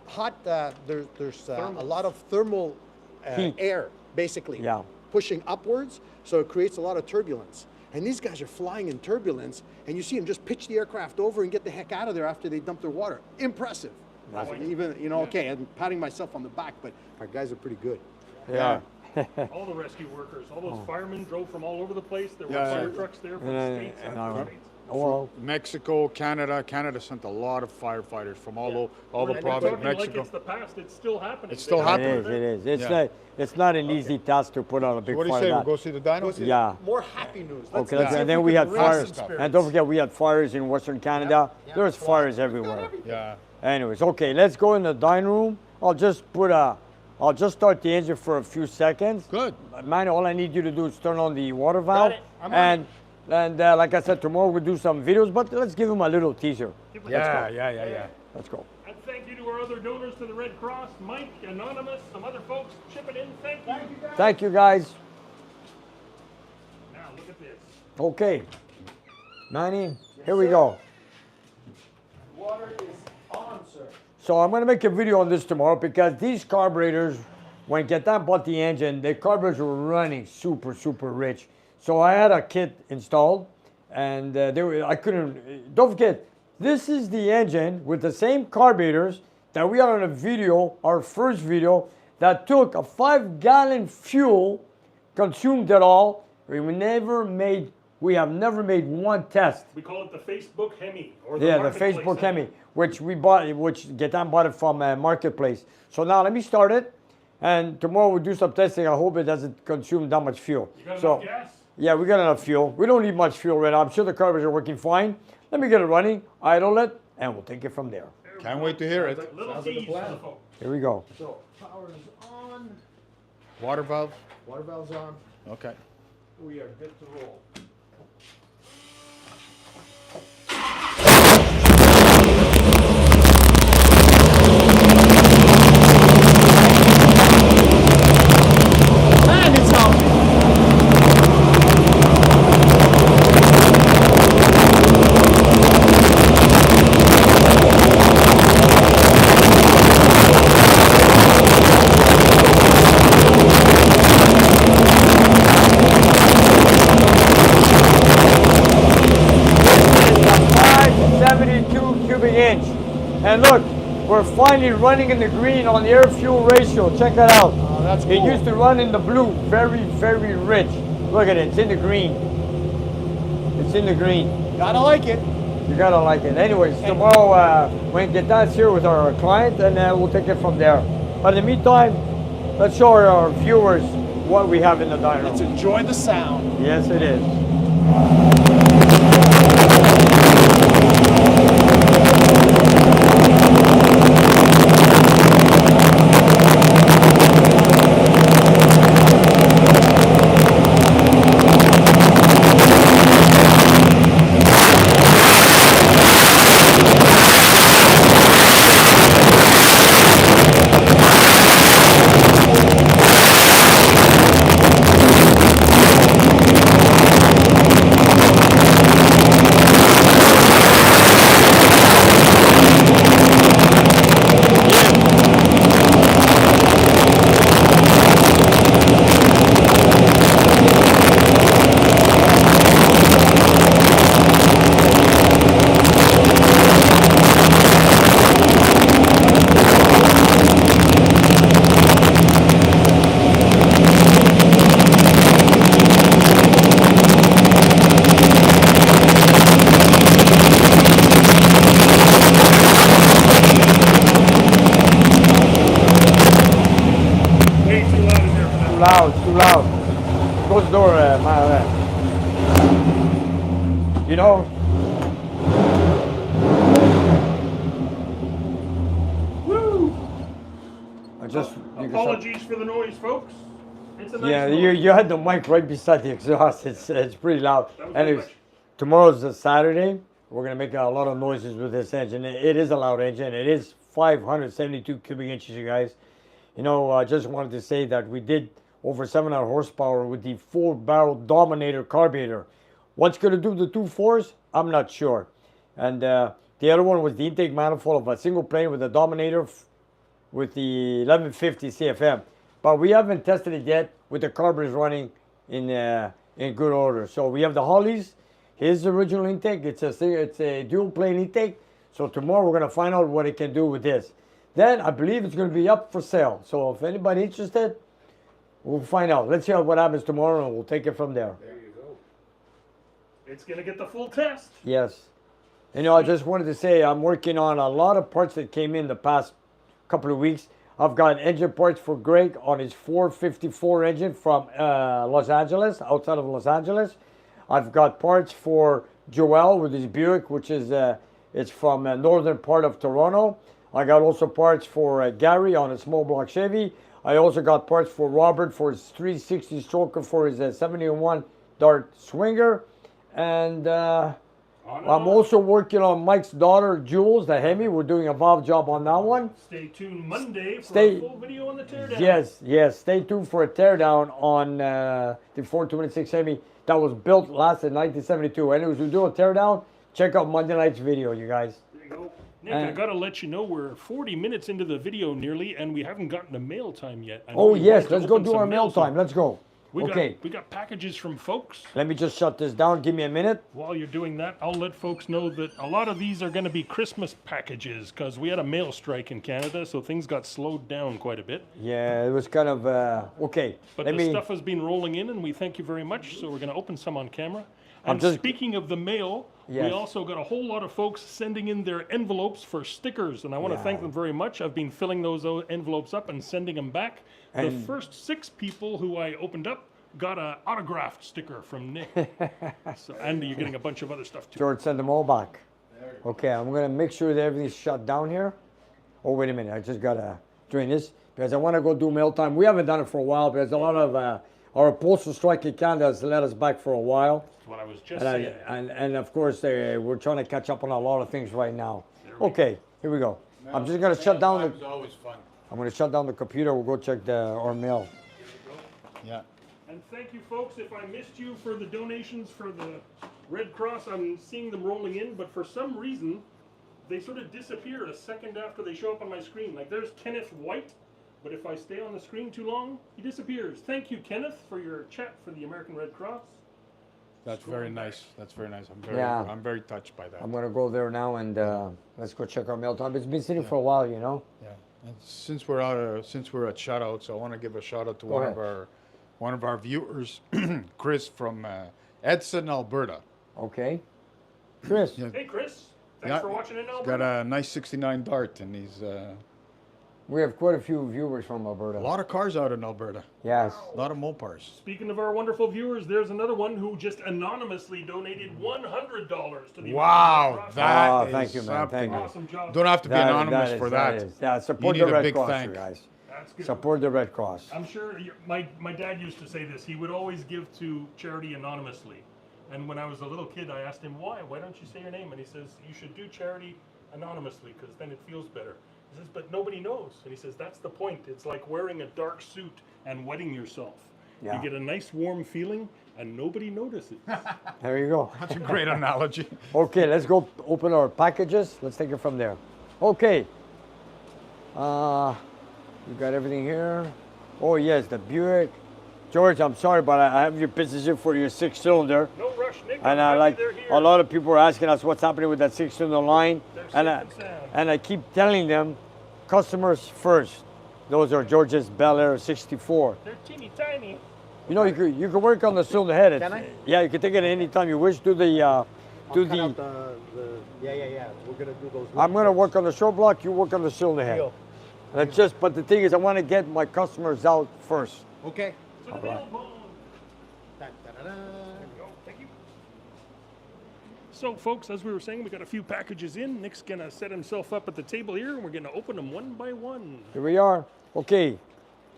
E: lot of thermal
B: Heat.
E: air basically
B: Yeah.
E: pushing upwards, so it creates a lot of turbulence. And these guys are flying in turbulence, and you see them just pitch the aircraft over and get the heck out of there after they dump their water. Impressive. Even okay, I'm patting myself on the back, but our guys are pretty good.
B: Yeah.
A: All the rescue workers, all those firemen drove from all over the place. There were
C: Yeah,
A: fire
C: yeah.
A: trucks there from
B: And,
A: states
B: and
A: after
B: I-
A: states.
B: Well,
C: Mexico, Canada. Canada sent a lot of firefighters from all the
A: And they're
C: provinces.
A: talking
C: Mexico.
A: like it's the past. It's still happening.
C: It's still
A: They-
B: it
C: happening.
B: is. It is. It's
C: Yeah.
B: not. It's not an easy task to put out a big
C: What do you
B: fire.
C: say? We'll
B: that-
C: go see the Dyno?
B: Yeah.
E: More happy news.
B: Okay,
E: let's see
B: and
E: if
B: then we
E: can
B: had
E: raise
B: fires,
E: some spirits.
B: and don't forget we had fires in Western Canada. There's fires everywhere.
C: Yeah.
B: Anyways, okay, let's go in the dining room. I'll just start the engine for a few seconds.
C: Good.
B: Man, all I need you to do is turn on the water valve,
E: it. I'm on
B: and like I said, tomorrow we'll do some videos. But let's give them a little teaser.
C: Yeah.
B: Let's go.
A: And thank you to our other donors to the Red Cross, Mike, Anonymous, some other folks chipping in. Thank you.
B: Thank you, guys.
A: Now look at this.
B: Okay, Manny, here we go.
E: Water is on, sir.
B: So I'm going to make a video on this tomorrow because these carburetors, when Gaetan bought the engine, the carburetors were running super, super rich. So I had a kit installed, and I couldn't. Don't forget, this is the engine with the same carburetors that we had on a video, our first video, that took a 5-gallon fuel, consumed it all. We have never made one test.
A: We call it the Facebook Hemi. Or the
B: Yeah, the
A: Marketplace
B: Facebook Hemi, which Gaetan bought it from Marketplace. So now let me start it, and tomorrow we'll do some testing. I hope it doesn't consume that much fuel.
A: You got
B: So
A: enough gas?
B: yeah, we got enough fuel. We don't need much fuel right now. I'm sure the carburetors are working fine. Let me get it running, idle it, and we'll take it from there.
C: Can't wait to hear it.
A: Little tease for the folks.
B: Here we go.
E: So power is on,
C: Water valve.
E: water valve's on.
C: Okay.
E: We are good to roll. Man, it's on.
B: It's a 572 cubic inch. And look, we're finally running in the green on the air-fuel ratio. Check that out.
E: Oh, that's
B: It
E: cool.
B: used to run in the blue, very, very rich. Look at it, it's in the green. It's in the green.
E: Gotta like it.
B: You gotta like it. Anyways, tomorrow when Gaetan's here with our client, and we'll take it from there. But in the meantime, let's show our viewers what we have in the dining
E: Let's
B: room.
E: enjoy the sound.
B: Yes, it is. close the door, you know.
A: Woo!
B: I just
A: Apologies for the noise, folks. It's a nice
B: Yeah,
A: noise.
B: you had the mic right beside the exhaust. It's pretty loud.
A: That was
B: Anyways,
A: much.
B: tomorrow's a Saturday. We're gonna make a lot of noises with this engine. It is a loud engine. It is 572 cubic inches, you guys. You know, I just wanted to say that we did over 700 horsepower with the 4-barrel Dominator carburetor. What's gonna do the 2.4s? I'm not sure. And the other one was the intake manifold of a single plane with a Dominator with the 1150 CFM. But we haven't tested it yet with the carburetors running in good order. So we have the Hollies, his original intake. It's a dual plane intake. So tomorrow we're gonna find out what it can do with this. Then I believe it's gonna be up for sale. So if anybody interested, we'll find out. Let's see what happens tomorrow, and we'll take it from there.
A: There you go. It's gonna get the full test.
B: Yes. You know, I just wanted to say I'm working on a lot of parts that came in the past couple of weeks. I've got engine parts for Greg on his 454 engine from Los Angeles, outside of Los Angeles. I've got parts for Joel with his Buick, which is it's from northern part of Toronto. I got also parts for Gary on a small block Chevy. I also got parts for Robert for his 360 stroker for his 71 Dart Swinger. And I'm also working on Mike's daughter, Jules, the Hemi. We're doing a valve job on that one.
A: Stay tuned Monday for a full video on the teardown.
B: Yes. Stay tuned for a teardown on the 426 Hemi that was built last in 1972. Anyways, we do a teardown. Check out Monday night's video, you guys.
A: There you go. Nick, I gotta let you know we're 40 minutes into the video nearly, and we haven't gotten to mail time yet. I know
B: Oh
A: you
B: yes,
A: wanted to
B: let's go
A: open
B: do
A: some
B: our mail
A: mail, so
B: time. Let's go.
A: We
B: Okay.
A: got packages from folks.
B: Let me just shut this down. Give me a minute.
A: While you're doing that, I'll let folks know that a lot of these are going to be Christmas packages because we had a mail strike in Canada, so things got slowed down quite a bit.
B: Yeah, it was kind of okay.
A: But
B: Let
A: the
B: me.
A: stuff has been rolling in, and we thank you very much. So we're going to open some on camera. And
B: just-
A: speaking of the mail,
B: Yes.
A: we also got a whole lot of folks sending in their envelopes for stickers, and I want to thank them very much. I've been filling those envelopes up and sending them back. The
B: And-
A: first 6 people who I opened up got an autographed sticker from Nick. So, and you're getting a bunch of other stuff too.
B: George, send them all back. Okay, I'm gonna make sure that everything's shut down here. Oh, wait a minute, I just gotta join this because I want to go do mail time. We haven't done it for a while because a lot of our postal strike in Canada has let us back for a while.
A: That's what I was just
B: And,
A: saying.
B: and of course, we're trying to catch up on a lot of things right now. Okay, here we go. I'm just gonna shut down
C: It's
B: the.
C: always fun.
B: I'm gonna shut down the computer. We'll go check our mail.
C: Yeah.
A: And thank you, folks. If I missed you for the donations for the Red Cross, I'm seeing them rolling in, but for some reason, they sort of disappear a second after they show up on my screen. Like there's Kenneth White, but if I stay on the screen too long, he disappears. Thank you, Kenneth, for your chat for the American Red Cross.
C: That's very nice. That's very nice.
B: Yeah.
C: I'm very touched by that.
B: I'm gonna go there now and let's go check our mail time. It's been sitting for a while, you know.
C: Yeah. And since we're at shout outs, I want to give a shout out to one of our viewers, Chris from Edson, Alberta.
B: Okay. Chris.
C: Yeah.
A: Hey, Chris. Thanks
C: Yeah.
A: for watching in
C: He's
A: Alberta.
C: got a nice 69 Dart, and he's
B: We have quite a few viewers from Alberta.
C: a lot of cars out in Alberta.
B: Yes.
C: A lot of Mopars.
A: Speaking of our wonderful viewers, there's another one who just anonymously donated $100 to the
C: Wow,
A: American Red Cross.
C: that
B: Oh,
C: is
B: thank you, man. Thank you.
A: Awesome job.
C: Don't have to be anonymous for that.
B: is. Yeah, support
C: You need
B: the
C: a
B: Red
C: big
B: Cross,
C: thank.
B: you guys.
A: That's good.
B: Support the Red Cross.
A: I'm sure my dad used to say this. He would always give to charity anonymously. And when I was a little kid, I asked him why. Why don't you say your name? And he says, you should do charity anonymously because then it feels better. He says, but nobody knows. And he says, that's the point. It's like wearing a dark suit and wetting yourself.
B: Yeah.
A: You get a nice warm feeling and nobody notices.
B: There you go.
C: That's a great analogy.
B: Okay, let's go open our packages. Let's take it from there. Okay. You got everything here. Oh yes, the Buick. George, I'm sorry, but I have your business here for your 6-cylinder.
A: No rush, Nick.
B: And
A: I'm
B: I like
A: happy they're here.
B: a lot of people are asking us what's happening with that 6-cylinder line,
A: They're
B: and
A: safe and sound.
B: and I keep telling them, customers first. Those are George's Bel Air 64.
A: They're teeny tiny.
B: You know, you could work on the cylinder head.
E: Can I?
B: Yeah, you can take it anytime you wish. Do the
E: I'll cut out yeah. We're gonna do those.
B: I'm gonna work on the short block. You work on the cylinder head.
E: Deal.
B: That's just. But the thing is, I want to get my customers out first.
E: Okay.
A: To the mailbox. So, folks, as we were saying, we got a few packages in. Nick's gonna set himself up at the table here, and we're gonna open them one by one.
B: Here we are. Okay,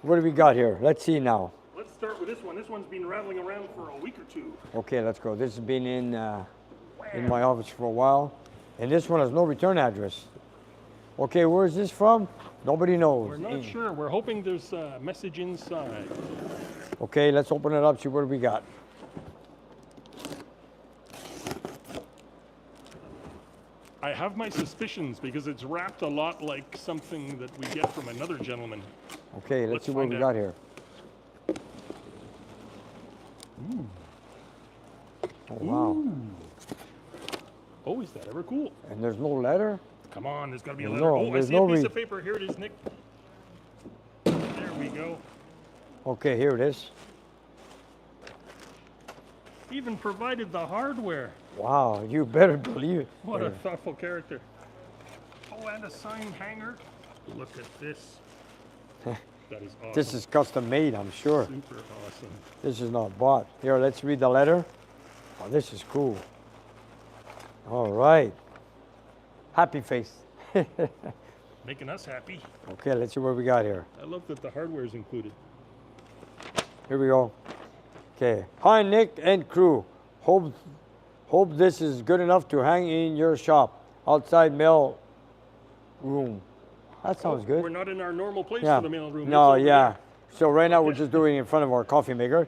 B: what do we got here? Let's see now.
A: Let's start with this one. This one's been rattling around for a week or two.
B: Okay, let's go. This has been in my office for a while, and this one has no return address. Okay, where is this from? Nobody knows.
A: We're not sure. We're hoping there's a message inside.
B: Okay, let's open it up, see what we got.
A: I have my suspicions because it's wrapped a lot like something that we get from another gentleman.
B: Okay, let's see what we got here. Oh, wow.
A: Oh, is that ever cool?
B: And there's no letter?
A: Come on, there's got to be a
B: No,
A: letter. Oh, I
B: there's
A: see
B: no
A: a piece of paper. Here it is, Nick. There we go.
B: Okay, here it is.
A: Even provided the hardware.
B: Wow, you better believe it.
A: What a thoughtful character. Oh, and a signed hanger. Look at this. That is awesome.
B: This is custom made, I'm sure.
A: Super awesome.
B: This is not bought. Here, let's read the letter. Oh, this is cool. All right. Happy face.
A: Making us happy.
B: Okay, let's see what we got here.
A: I love that the hardware is included.
B: Here we go. Okay. Hi, Nick and crew. Hope this is good enough to hang in your shop. Outside mail room. That sounds good.
A: We're not in our normal place
B: Yeah.
A: for the mail room.
B: No,
A: It's over
B: yeah.
A: there.
B: So right now we're just doing it in front of our coffee maker.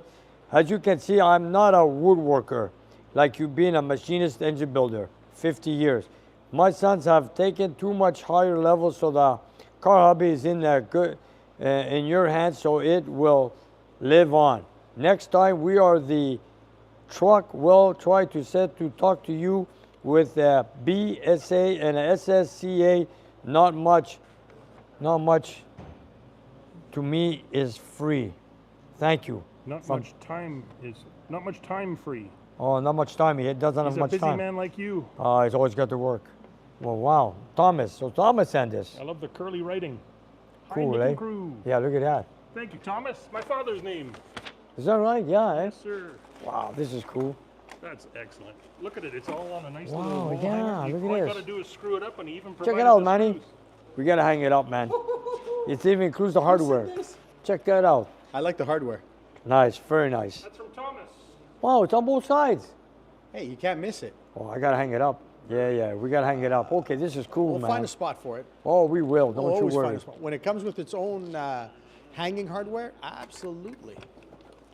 B: As you can see, I'm not a woodworker like you being a machinist engine builder, 50 years. My sons have taken too much higher levels, so the car hobby is in your hands, so it will live on. Next time we are the truck, we'll try to set to talk to you with a BSA and a SSCA. Not much to me is free. Thank you.
A: Not much time free.
B: Oh, not much time. He doesn't have
A: He's a
B: much
A: busy
B: time.
A: man like you.
B: He's always got to work. Well, wow. Thomas. So Thomas sent this.
A: I love the curly writing.
B: Cool,
A: Hi, Nick
B: eh?
A: and crew.
B: Yeah, look at that.
A: Thank you, Thomas. My father's name.
B: Is that right? Yeah, eh?
A: Yes, sir.
B: Wow, this is cool.
A: That's excellent. Look at it. It's all on a nice
B: Wow,
A: little wall
B: yeah,
A: hanger.
B: look at
A: All you
B: this.
A: got to do is screw it up, and he even
B: Check
A: provided
B: it out,
A: the
B: Manny.
A: screws.
B: We got to hang it up, man. It even includes the hardware. Check that out.
C: I like the hardware.
B: Nice, very nice.
A: That's from Thomas.
B: Wow, it's on both sides.
C: Hey, you can't miss it.
B: Oh, I got to hang it up. Yeah, we got to hang it up. Okay, this is cool,
F: We'll
B: man.
F: find a spot for it.
B: Oh, we will.
F: We'll
B: Don't you
F: always
B: worry.
F: find a spot. When it comes with its own hanging hardware, absolutely.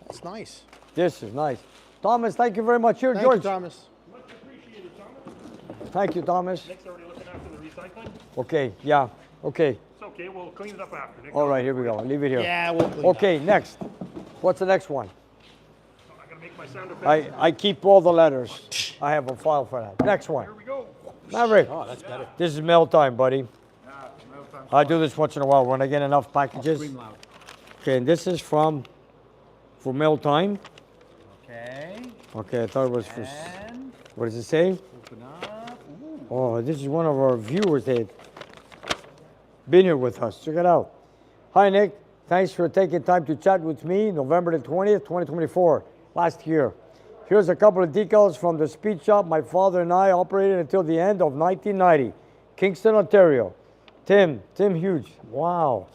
F: That's nice.
B: This is nice. Thomas, thank you very much. Here,
F: Thank
B: George.
F: you, Thomas.
A: Much appreciated, Thomas.
B: Thank you, Thomas.
A: Nick's already looking after the recycling.
B: Okay, yeah. Okay.
A: It's okay. We'll clean it up after. Nick.
B: All right, here we go. Leave it here.
F: Yeah, we'll clean
B: Okay, next. What's the next one?
A: I gotta make my sound effects.
B: I keep all the letters. I have a file for that. Next one.
A: Here we go.
B: Maverick.
F: Oh, that's better.
B: This is mail time, buddy. I do this once in a while when I get enough packages.
F: Scream loud.
B: Okay, and this is for mail time.
F: Okay.
B: Okay, I thought it was for.
F: And
B: What does it say?
F: open up. Ooh.
B: Oh, this is one of our viewers that been here with us. Check it out. Hi, Nick. Thanks for taking time to chat with me. November the 20th, 2024, last year. Here's a couple of decals from the speed shop my father and I operated until the end of 1990. Kingston, Ontario. Tim Hughes. Wow.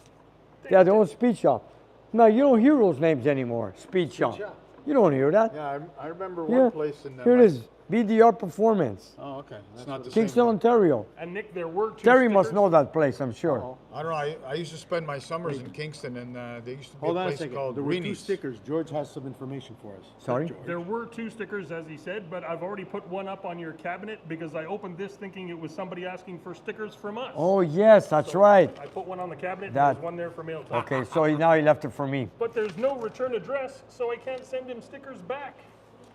B: They have their own speed shop. Now, you don't hear those names anymore. Speed shop. You don't hear that.
C: Yeah, I remember
B: Yeah.
C: one place in
B: Here it is. BDR Performance.
C: Oh, okay. It's not the
B: Kingston,
C: same.
B: Ontario.
A: And Nick, there were two
B: Terry must
A: stickers.
B: know that place, I'm sure.
C: I don't know. I used to spend my summers in Kingston, and there used to be
E: Hold
C: a
E: on a
C: place
E: second.
C: called
E: There were two
C: Reenie's.
E: stickers. George has some information for us.
B: Sorry?
A: There were two stickers, as he said, but I've already put one up on your cabinet because I opened this thinking it was somebody asking for stickers from us.
B: Oh, yes, that's right.
A: I put one on the cabinet, and
B: That-
A: there's one there for mail time.
B: Okay, so now he left it for me.
A: But there's no return address, so I can't send him stickers back.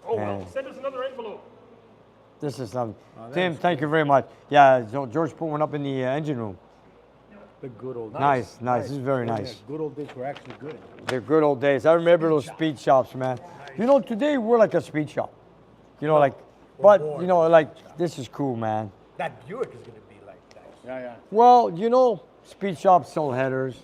A: Oh, well,
B: Yeah.
A: send us another envelope.
B: This is something. Tim, thank you very much. Yeah, so George put one up in the engine room.
E: The good old days.
B: Nice. This is very
E: Yeah,
B: nice.
E: good old days were actually good.
B: The good old days. I remember those speed shops, man. You know, today we're like a speed shop. You know, like, but, you know, like, this is cool, man.
E: That Buick is going to be like that.
C: Yeah.
B: Well, you know, speed shops sell headers.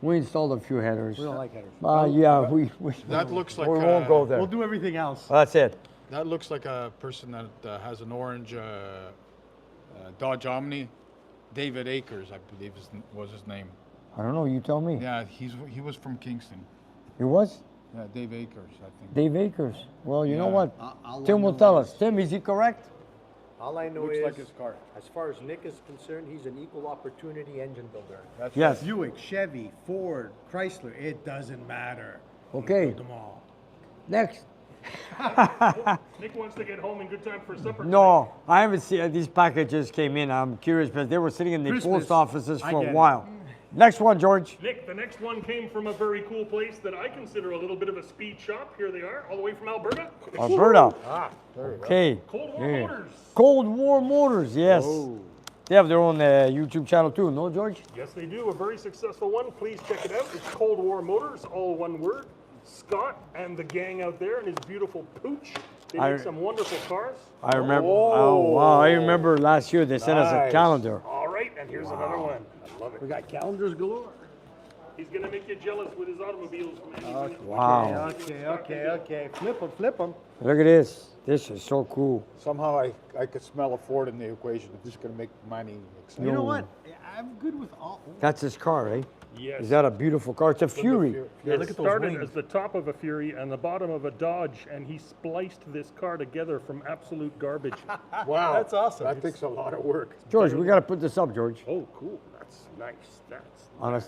B: We installed a few headers.
E: We don't like headers.
B: Yeah, we
C: That looks like.
B: we won't go there.
E: We'll do everything else.
B: That's it.
C: That looks like a person that has an orange Dodge Omni. David Akers, I believe was his name.
B: I don't know. You tell me.
C: Yeah, he was from Kingston.
B: It was
C: Yeah, Dave Akers, I think.
B: Dave Akers. Well, you know
C: Yeah.
B: what?
F: All I
B: Tim will
F: know
B: tell
F: is-
B: us. Tim, is he correct?
F: All I know
C: Looks
F: is,
C: like his car.
F: as far as Nick is concerned, he's an equal opportunity engine builder.
C: That's
B: Yes.
E: Buick, Chevy, Ford, Chrysler, it doesn't matter.
B: Okay.
E: Build them all.
B: Next.
A: Nick wants to get home in good time for supper.
B: No, I haven't seen these packages came in. I'm curious because they were sitting in the
E: Christmas.
B: post offices
E: I
B: for
E: get
B: a
E: it.
B: while. Next one, George.
A: Nick, the next one came from a very cool place that I consider a little bit of a speed shop. Here they are, all the way from Alberta.
B: Alberta.
C: there you go.
B: Okay.
A: Cold War
B: Yeah.
A: Motors.
B: Cold War Motors. Yes. They have their own YouTube channel too. No, George?
A: Yes, they do. A very successful one. Please check it out. It's Cold War Motors, all one word. Scott and the gang out there and his beautiful pooch. They make some wonderful cars.
B: I remember. Oh, wow. I remember last year they sent us a
C: Nice.
B: calendar.
A: All right, and here's another one. I love it.
F: We got calendars galore.
A: He's going to make you jealous with his automobiles, man.
B: Wow.
F: Okay. Flip them.
B: Look at this. This is so cool.
C: Somehow I could smell a Ford in the equation. I'm just going to make money.
E: You know what? I'm good with all.
B: That's his car, eh?
A: Yes.
B: Is that a beautiful car? It's a Fury.
C: Yeah,
A: It
C: look at those
A: started
C: wings.
A: as the top of a Fury and the bottom of a Dodge, and he spliced this car together from absolute garbage.
C: Wow.
F: That's awesome.
C: That takes a lot of work.
B: George, we got to put this up, George.
A: Oh, cool. That's nice. That's
B: On a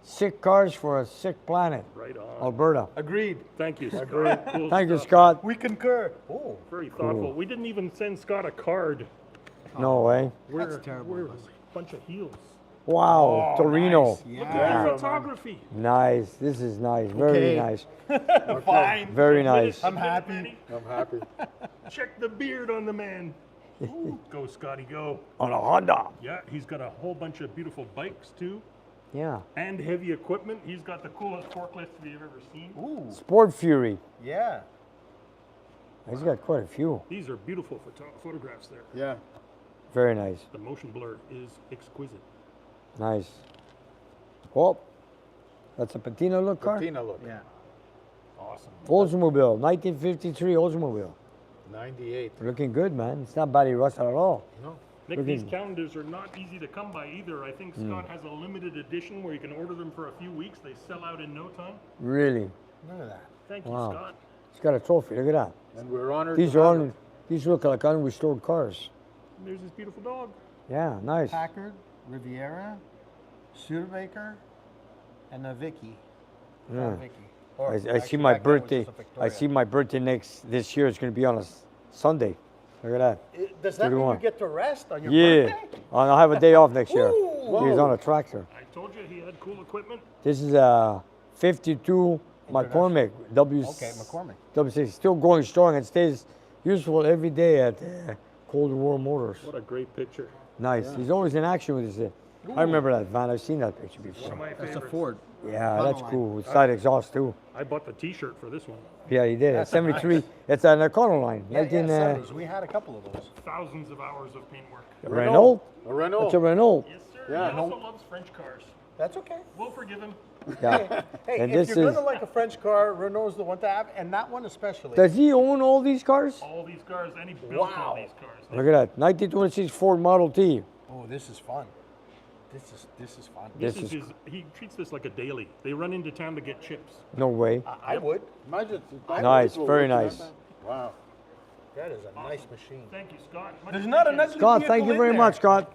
B: sick cars for a sick planet.
A: right on.
B: Alberta.
F: Agreed.
A: Thank you, Scott. Cool
B: Thank you,
A: stuff.
B: Scott.
F: We concur. Oh,
A: Very thoughtful. We didn't even send Scott a card.
B: No way.
A: We're,
E: terrible
A: we're
E: of
A: a
E: us.
A: bunch of heels.
B: Wow. Torino.
A: Look at
E: Yeah.
A: the photography.
B: Nice. This is nice. Very
F: Okay.
B: nice.
F: fine.
B: Very nice.
F: I'm happy.
C: I'm happy.
A: Check the beard on the man. Ooh, go, Scotty, go.
B: On a Honda.
A: Yeah, he's got a whole bunch of beautiful bikes, too,
B: Yeah.
A: and heavy equipment. He's got the coolest forklift you've ever seen.
F: Ooh,
B: Sport Fury.
F: yeah.
B: He's got quite a few.
A: These are beautiful photographs there.
C: Yeah.
B: Very nice.
A: The motion blur is exquisite.
B: Nice. Oh, that's a patina look car?
C: Patina look.
E: Yeah.
A: Awesome.
B: Oldsmobile, 1953 Oldsmobile.
C: 98.
B: Looking good, man. It's not body rusted at all.
C: No.
A: Nick,
B: Look
A: these
B: at-
A: calendars are not easy to come by either. I think Scott has a limited edition where you can order them for a few weeks. They sell out in no time.
B: Really.
F: Look at that.
A: Thank you,
B: Wow.
A: Scott.
B: It's got a trophy. Look at that.
C: And we're honored.
B: These
C: to
B: are
C: have
B: on. These look like unrestored cars.
A: And there's this beautiful dog.
B: Yeah, nice.
F: Packard, Riviera, Studebaker, and a Vicky.
B: Yeah.
F: Vicky.
B: I see my birthday. I see my birthday this year. It's going to be on a Sunday. Look at that.
F: Does that mean
B: 31.
F: you get to rest on your
B: Yeah.
F: birthday?
B: I'll have a day off next year.
F: Ooh.
B: He's on a tractor.
A: I told you he had cool equipment.
B: This is a 52 McCormick
F: Okay, McCormick.
B: W6. Still going strong and stays useful every day at Cold War Motors.
A: What a great picture.
B: Nice. He's always in action with his. I remember that van. I've seen that picture
A: One of
B: before.
A: my
E: That's a
A: favorites.
E: Ford.
B: Yeah,
E: Tunnel
B: that's
E: line.
B: cool. With side exhaust too.
A: I bought the T-shirt for this one.
B: Yeah, he did. At 73. It's an Econoline.
F: Yeah,
B: 19,
F: 70s. We had a couple of those.
A: Thousands of hours of paintwork.
B: Renault.
C: A Renault.
B: It's a Renault.
A: Yes, sir.
C: Yeah.
A: He also loves French cars.
F: That's okay.
A: We'll forgive him.
B: Yeah.
F: Hey,
B: And
F: if
B: this
F: you're
B: is-
F: gonna like a French car, Renault's the one to have, and that one especially.
B: Does he own all these cars?
A: All these cars, and he built all
F: Wow.
A: these cars.
B: Look at that. 1926 Ford Model T.
F: Oh, this is fun. This is fun.
A: This
B: This
A: is his, he treats this like a daily. They run into town to get chips.
B: No way.
F: I would.
C: Imagine.
B: Nice, very nice.
C: Wow.
F: That is a nice machine.
A: Thank you, Scott. Much
F: There's not
A: appreciated.
F: enough.
B: Scott, thank you very much, Scott.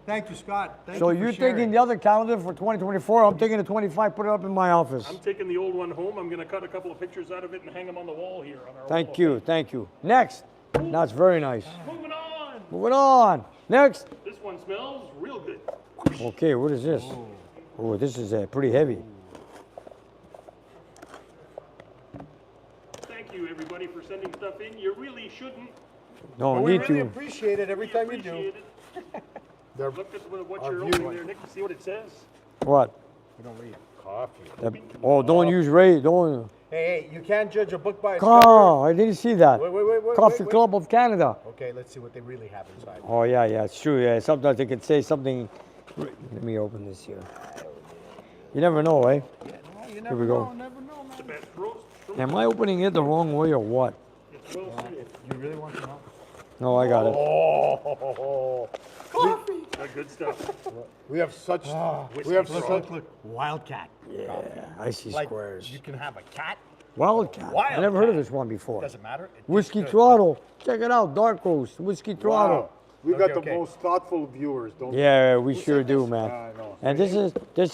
E: Thank you, Scott. Thank
B: So
E: you for
B: you're
E: sharing.
B: taking the other calendar for 2024. I'm taking the 25, put it up in my office.
A: I'm taking the old one home. I'm going to cut a couple of pictures out of it and hang them on the wall here. On our
B: Thank
A: wall.
B: you, thank you. Next. That's very nice.
A: Moving on.
B: Moving on. Next.
A: This one smells real good.
B: Okay, what is this? Oh, this is pretty heavy.
A: Thank you, everybody, for sending stuff in. You really shouldn't.
B: No,
F: But we
B: need
F: really
B: to.
F: appreciate it every
A: We
F: time you do.
A: appreciate it.
C: They're
A: Look at what
C: Our
A: you're
C: view
A: opening
C: on-
A: there, Nick, to see what it says.
B: What?
F: You don't read.
C: coffee.
B: Oh, don't use Ray. Don't.
F: Hey, you can't judge a book by its
B: Oh,
F: cover.
B: I didn't see that.
F: Wait,
B: Coffee
F: wait.
B: Club of Canada.
F: Okay, let's see what they really have inside.
B: Oh, yeah, it's true. Yeah, sometimes they can say something. Let me open this here. You never know, eh?
F: You
B: Here we go.
F: never know, man.
A: The best roast.
B: Am I opening it the wrong way or what?
A: It's well sealed.
F: really want to know?
B: No, I got it.
C: Oh,
A: Good stuff.
C: we have such. we have such.
F: Wildcat.
B: Yeah, I see
F: Like,
B: squares.
F: you can have a cat.
B: Wildcat. I never heard of this one before.
F: Doesn't matter. It tastes
B: Whiskey
F: good.
B: Throttle. Check it out. Dark Roast. Whiskey Throttle.
C: Wow. We got the
F: Okay.
C: most thoughtful viewers, don't we?
B: Yeah, we sure do, man.
C: I know.
B: And this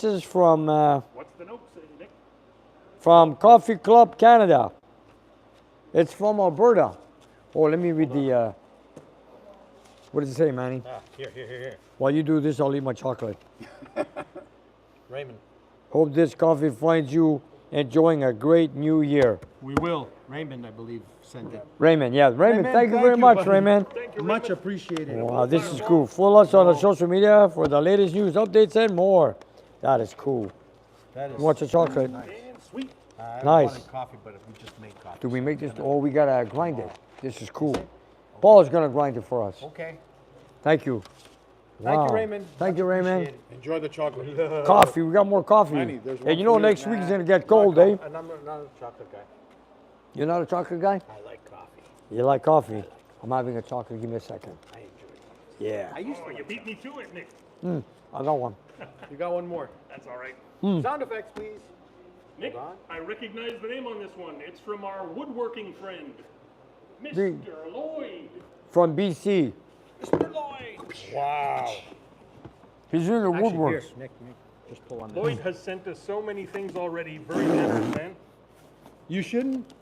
B: is from
A: What's the note say, Nick?
B: Coffee Club Canada. It's from Alberta. Oh, let me read the. What does it say, Manny?
F: Here.
B: While you do this, I'll eat my chocolate.
F: Raymond.
B: Hope this coffee finds you enjoying a great new year.
F: We will. Raymond, I believe, sent it.
B: Raymond, yeah. Raymond, thank you
F: thank
B: very
F: you,
B: much,
F: buddy.
B: Raymond.
A: Thank you,
F: Much
A: Raymond.
F: appreciated.
B: Wow, this is cool. Follow us on the social media for the latest news, updates, and more. That is cool.
F: That is.
B: What's the chocolate?
A: And sweet.
F: I
B: Nice.
F: wanted coffee, but we just made coffee.
B: Do we make this? Oh, we gotta grind it. This is cool. Paul is gonna grind it for us.
F: Okay.
B: Thank you.
F: Thank
B: Wow.
F: you, Raymond.
B: Thank you,
F: Much
B: Raymond.
F: appreciated.
C: Enjoy the chocolate.
B: Coffee. We got more coffee.
C: Manny, there's
B: Hey,
C: one
B: you know
C: for you.
B: next week is gonna get cold, eh?
F: And I'm not a chocolate guy.
B: You're not a chocolate guy?
F: I like coffee.
B: You like coffee? I'm having a chocolate. Give me a second.
F: I enjoy it.
B: Yeah.
F: I used
A: Oh,
F: to.
A: you beat me to it, Nick.
B: I got one.
F: You got one more.
A: That's all right.
F: Sound effects, please.
A: Nick,
F: Hold on.
A: I recognize the name on this one. It's from our woodworking friend, Mr.
B: Big.
A: Lloyd.
B: From BC.
F: Mr. Lloyd. Wow.
B: He's in the
F: Actually,
B: woodwork.
F: here, Nick, just pull on this.
A: Lloyd has sent us so many things already. Very generous, man.
F: You shouldn't,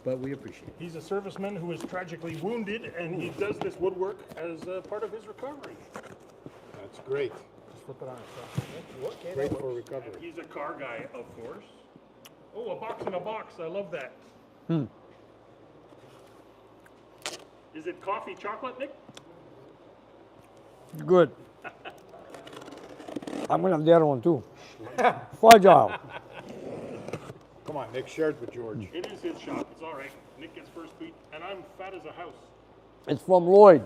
F: but we appreciate it.
A: He's a serviceman who is tragically wounded, and he does this woodwork as part of his recovery.
C: That's great.
F: Just flip it on itself. Okay,
C: Great
F: that
C: for
F: works.
C: recovery.
A: He's a car guy, of course. Oh, a box in a box. I love that. Is it coffee chocolate, Nick?
B: Good. I'm gonna have the other one too. Fragile.
C: Come on, Nick, share it with George.
A: It is his shop. It's all right. Nick gets first beat, and I'm fat as a house.
B: It's from Lloyd.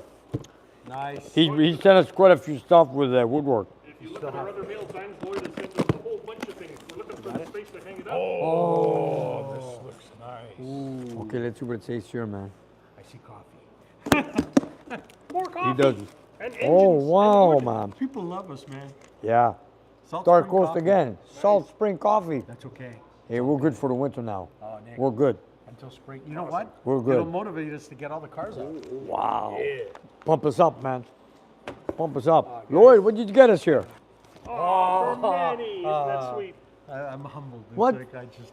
F: Nice.
B: He sent us quite a few stuff with woodwork.
A: If you look at our other mail times, Lloyd has sent us a whole bunch of things. We're looking for the space to hang it up.
C: Oh, this looks nice.
B: Okay, let's see what it says here, man.
F: I see coffee.
A: More coffee.
B: He does.
A: And engines
B: Oh
A: and
B: wow,
A: wood.
B: man.
F: People love us, man.
B: Yeah.
F: Salt
B: Dark
F: Spring
B: Coast
F: coffee.
B: again. Salt Spring Coffee.
F: That's okay.
B: Hey, we're good for the winter now.
F: Oh, Nick.
B: We're good.
F: Until spring. You know what?
B: We're good.
F: It'll motivate us to get all the cars out.
B: Wow. Pump us up, man. Pump us up. Lloyd, what did you get us here?
A: Oh, for Manny. Isn't that sweet?
F: I'm humbled. It's
B: What?
F: Like I just,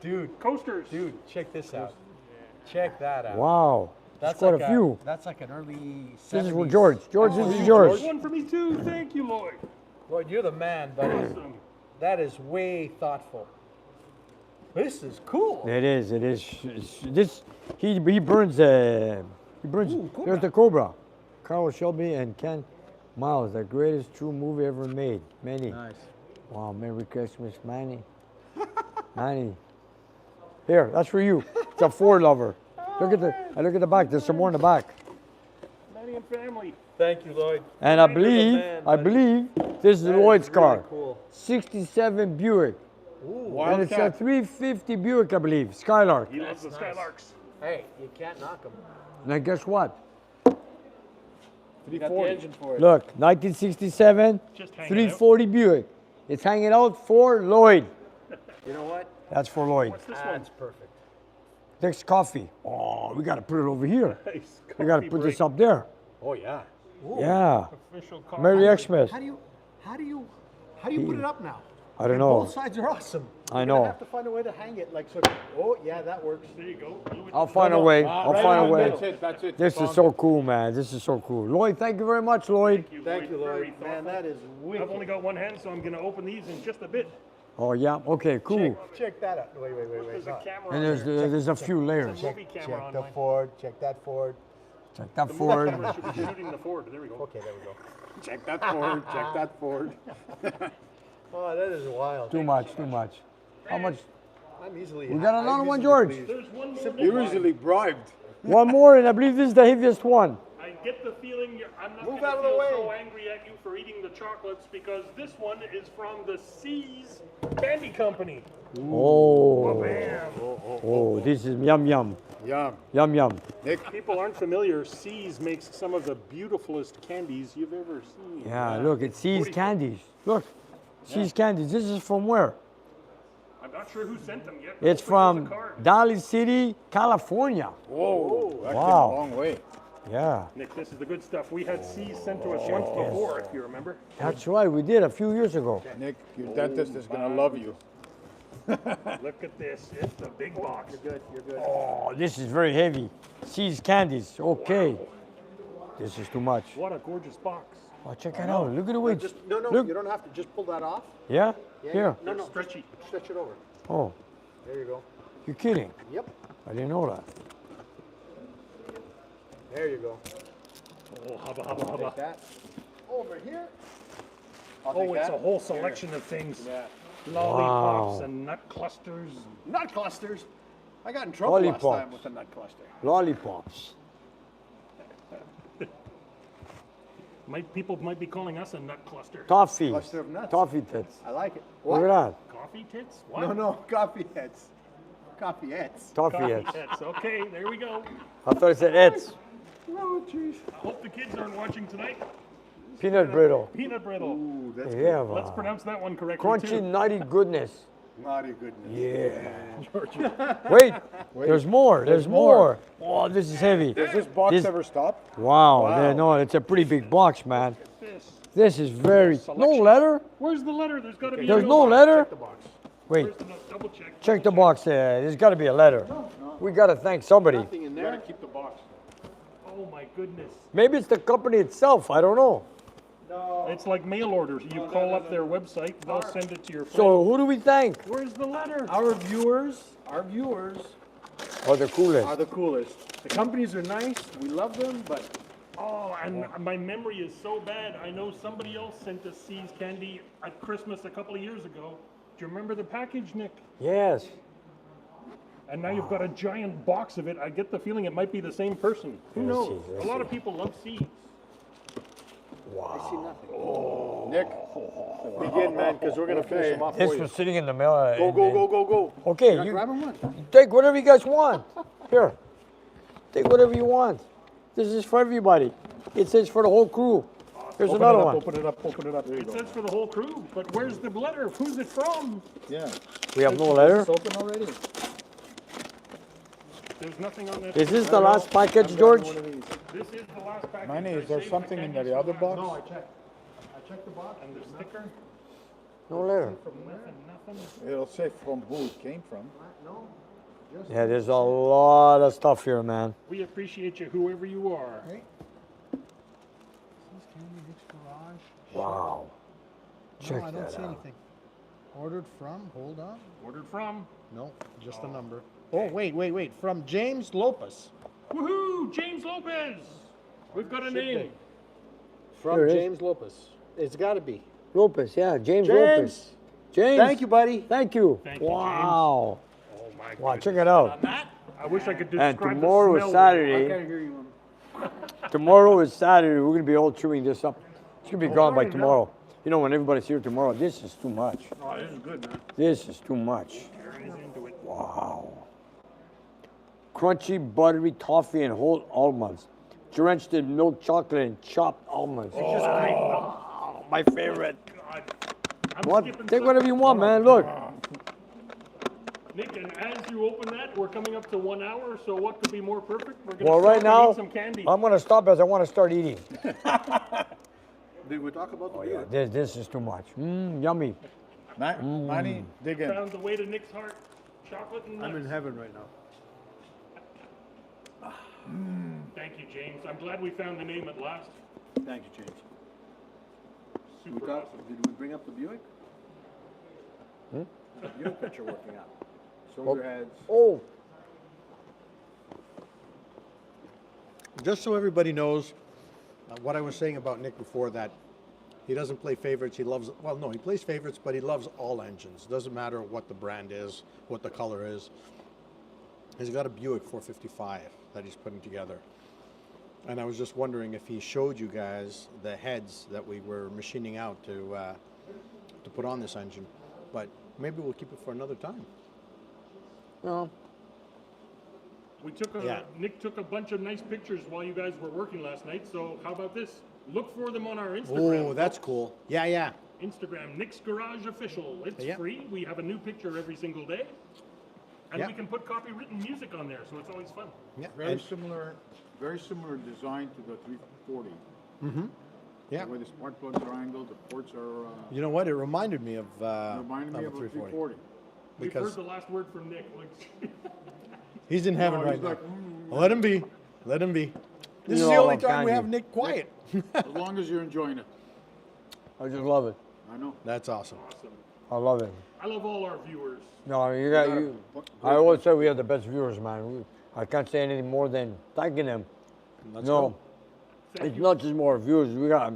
F: dude,
A: Coasters.
F: check this out. Check that out.
B: Wow. That's quite
F: like
B: a few.
F: That's like an early 70s.
B: This is for George. George, this is
A: There's
B: yours.
A: one for me too. Thank you, Lloyd.
F: Lloyd, you're the man, buddy.
A: Awesome.
F: That is way thoughtful. This is cool.
B: It is. It is. This he burns. He burns.
F: Ooh, Cobra.
B: There's the Cobra. Carl Shelby and Ken Miles, the greatest true movie ever made. Many.
F: Nice.
B: Wow. Merry Christmas, Manny. Manny. Here, that's for you. It's a Ford lover. Look at the back. There's some more in the back.
A: Manny and family.
F: Thank you, Lloyd.
B: And I
F: You're the
B: believe,
F: man,
B: I
F: buddy.
B: believe this is
F: That is
B: Lloyd's
F: really
B: car.
F: Cool.
B: 67 Buick. And it's a
C: Wildcat.
B: 350 Buick, I believe. Skylark.
A: He loves the
F: nice.
A: Skylarks.
F: Hey, you can't knock them.
B: Now guess what?
F: You got the engine for it.
B: Look, 1967,
A: Just hanging
B: 340 Buick. It's hanging out for Lloyd.
F: You know what?
B: That's for Lloyd.
A: What's this one?
F: That's perfect.
B: Next coffee. Oh, we got to put it over here.
A: Nice.
B: We got to
A: Coffee
B: put
A: break.
B: this up there.
C: Oh, yeah.
B: Yeah.
A: Official coffee
B: Merry
A: break.
B: Xmas.
F: How do you put it up now?
B: I don't
F: And
B: know.
F: Both sides are awesome.
B: I
F: You're
B: know.
F: gonna have to find a way to hang it, like so. Oh yeah, that works.
A: There you go. You would-
B: I'll find a way. I'll
C: Right
B: find a
C: on,
B: way.
C: That's it. That's it.
B: This is
C: Found
B: so
C: it.
B: cool, man. This is so cool. Lloyd, thank you very much, Lloyd.
F: Thank you,
A: Very
F: Lloyd. Man,
A: thoughtful.
F: that is wicked.
A: I've only got one hand, so I'm going to open these in just a bit.
B: Oh, yeah. Okay, cool.
F: Check that out. Wait.
A: There's a
F: no.
A: camera
B: And
A: on
B: there's
A: there.
B: there's a few layers.
A: Movie camera
F: Check
A: on
F: the
A: mine.
F: Ford. Check that Ford.
B: Check that
A: The movie
B: Ford.
A: camera should be shooting the Ford. There we go.
F: Okay, there we go.
C: Check that Ford. Check that Ford.
F: Oh, that is wild.
B: Too much, too much. How much?
F: I'm easily.
B: We got another
F: I'm
B: one,
F: easily
B: George.
F: pleased.
A: There's one more.
C: You're easily bribed.
B: One more, and I believe this is the heaviest one.
A: I get the feeling I'm not
F: Move
A: going
F: out
A: to
F: of the
A: feel
F: way.
A: so angry at you for eating the chocolates because this one is from the Seas Candy Company.
B: Oh,
A: Bam.
B: oh, this is yum yum.
C: Yum.
B: Yum, yum.
C: Nick,
A: People aren't familiar. Seas makes some of the beautifulest candies you've ever seen.
B: Yeah, look, it's Seas
A: Beautiful.
B: Candies. Look, Seas Candies. This is from where?
A: I'm not sure who sent them yet.
B: It's
A: Hopefully
B: from
A: there's a card.
B: Dali City, California.
C: whoa, that came
B: Wow.
C: a long way.
B: Yeah,
A: Nick, this is the good stuff. We had Seas sent to us once before, if you remember.
B: that's right. We did a few years ago.
C: Nick, your dentist is gonna love you.
A: Look at this. It's the big box.
C: You're good. You're good.
B: Oh, this is very heavy. Seas Candies. Okay. This is too much.
A: What a gorgeous box.
B: Oh, check it out. Look at the way.
E: No,
B: Look.
E: you don't have to. Just pull that off.
B: Yeah? Here.
E: No, no.
A: Stretchy.
E: Stretch it over.
B: Oh,
E: There you go.
B: you're kidding.
E: Yep.
B: I didn't know that.
E: There you go.
A: Oh, hubba, hubba, hubba.
E: Take that. Over here.
A: Oh, it's a whole selection of things.
E: Yeah.
A: Lollipops
B: Wow.
A: and nut clusters.
E: Nut clusters. I got in trouble last
B: Lollipops.
E: time with a nut cluster.
B: Lollipops.
A: People might be calling us a nut cluster.
B: Toffee.
E: Cluster of nuts.
B: Toffee tits.
E: I like it.
B: Look at that.
A: Coffee tits? What?
E: No, no, coffee heads. Coffee heads.
B: Toffee
A: Coffee
B: heads.
A: tits. Okay, there we go.
B: I thought it said heads.
E: Oh, jeez.
A: I hope the kids aren't watching tonight.
B: Peanut brittle.
A: Peanut brittle.
E: Ooh, that's
B: Yeah,
A: Let's
B: man.
A: pronounce that one correctly
B: Crunchy,
A: too.
B: nutty goodness.
E: naughty goodness.
B: Yeah. Wait, there's more. There's more. Oh, this is heavy.
C: Does this box
B: This-
C: ever stop?
B: Wow.
C: Wow.
B: No, it's a pretty big box, man.
A: This.
B: This is very. No
A: Selection.
B: letter?
A: Where's the letter? There's got to be.
B: There's
A: a
B: no
A: box.
B: letter?
A: Check the box.
B: Wait,
A: Where's the note? Double check.
B: check the box there. There's got to be a letter. We got to thank somebody.
E: Nothing in
A: You gotta
E: there.
A: keep the box. Oh my goodness.
B: Maybe it's the company itself. I don't know.
A: It's like mail orders. You call up their website, they'll send it to your phone.
B: So who do we thank?
A: Where's the letter?
E: Our viewers
B: Oh, the coolest.
E: are the coolest. The companies are nice. We love them, but
A: Oh, and my memory is so bad. I know somebody else sent us Seas candy at Christmas a couple of years ago. Do you remember the package, Nick?
B: Yes.
A: And now you've got a giant box of it. I get the feeling it might be the same person. Who knows?
B: Let's
A: A lot
B: see.
A: of people love Seas.
C: Nick, begin, man, because we're gonna finish them off
B: This
C: for you.
B: was sitting in the mail.
C: Go.
B: Okay,
E: You're
B: you
E: not grabbing one.
B: take whatever you guys want. Here, take whatever you want. This is for everybody. It says for the whole crew. Here's
A: Open
B: another
A: it up,
B: one.
A: open it up, open it up. It says for the whole crew, but where's the letter? Who's it from?
C: Yeah.
B: We have no letter.
E: It's open already.
A: There's nothing on that.
B: Is this the last package, George?
A: This is the last package.
C: Manny, is
A: I
C: there
A: saved
C: something in
A: candies
C: the other
A: for
C: box?
A: last.
E: No, I checked. I checked the box.
A: And the sticker
B: No letter.
A: from nothing.
C: It'll say from who it came from.
E: No. Just
B: Yeah, there's a lot of stuff here, man.
A: We appreciate you, whoever you are.
E: Right. Candy Nick's Garage.
B: Wow.
E: No,
B: Check
E: I don't
B: that
E: see
B: out.
E: anything. Ordered from, hold on.
A: Ordered from.
E: No, just a number. Oh, wait. From James Lopez.
A: Woohoo! James Lopez! We've got a name.
E: From
B: Here it is.
E: James Lopez. It's got to be.
B: Lopez, yeah, James,
E: James!
B: Lopez. James.
E: Thank you, buddy.
B: Thank you.
A: Thank you, James.
B: Wow.
A: Oh my
B: Wow,
A: goodness.
B: check it out.
A: I wish I could describe
B: And tomorrow
A: the
B: is
A: smell.
B: Saturday.
E: hear you.
B: Tomorrow is Saturday. We're gonna be all chewing this up. It's gonna be gone by tomorrow. You know, when everybody's here tomorrow, this is too much.
A: Oh, this is good, man.
B: This is too much.
A: Carries into it.
B: Wow. Crunchy, buttery toffee and whole almonds. Drenched in milk chocolate and chopped almonds.
A: It's just great.
B: Oh, my favorite.
A: God. I'm
B: What?
A: skipping
B: Take
A: some.
B: whatever you want, man. Look.
A: Nick, and as you open that, we're coming up to 1 hour, so what could be more perfect? We're gonna
B: Well,
A: stop
B: right
A: and
B: now,
A: eat some candy.
B: I'm gonna stop as I want to start eating.
E: Did we talk about the
B: Yeah, this is too much. Yummy.
C: Manny, dig in.
A: Found the way to Nick's heart. Chocolate and nuts.
E: I'm in heaven right now.
A: Thank you, James. I'm glad we found the name at last.
E: Thank you, James.
A: Super awesome.
E: Did we bring up the Buick? The Buick that you're working on. Shoulder heads.
B: Oh,
G: Just so everybody knows, what I was saying about Nick before, that he doesn't play favorites. He loves, well, no, he plays favorites, but he loves all engines. Doesn't matter what the brand is, what the color is. He's got a Buick 455 that he's putting together. And I was just wondering if he showed you guys the heads that we were machining out to put on this engine. But maybe we'll keep it for another time.
B: no.
A: We took Nick took a bunch of nice pictures while you guys were working last night. So how about this? Look for them on our Instagram.
G: Oh, that's
A: folks.
G: cool. Yeah, yeah.
A: Instagram, Nick's Garage Official. It's
G: Yeah.
A: free. We have a new picture every single day. And
G: Yeah.
A: we can put copywritten music on there, so it's always fun.
G: Yeah.
C: Very
G: And-
C: similar design to the 340.
G: yeah.
C: The way the spark plugs are angled, the ports are.
G: You know what? It reminded me of
C: Reminded me of a 340.
A: We've
G: because
A: heard the last word from Nick. Like,
G: he's in heaven
C: No,
G: right
C: he's
G: now.
C: like,
G: Let him be. Let him be. This
B: You
G: is the
B: know,
G: only
B: I'm
G: time we
B: candy.
G: have Nick quiet.
C: as long as you're enjoying it.
B: I just love it.
C: I know.
G: That's awesome.
A: awesome.
B: I love it.
A: I love all our viewers.
B: No, you got you. I always say we have the best viewers, man. I can't say anything more than thanking them.
G: Let's
B: No,
G: go.
A: Thank
B: it's
A: you.
B: not just more viewers. We got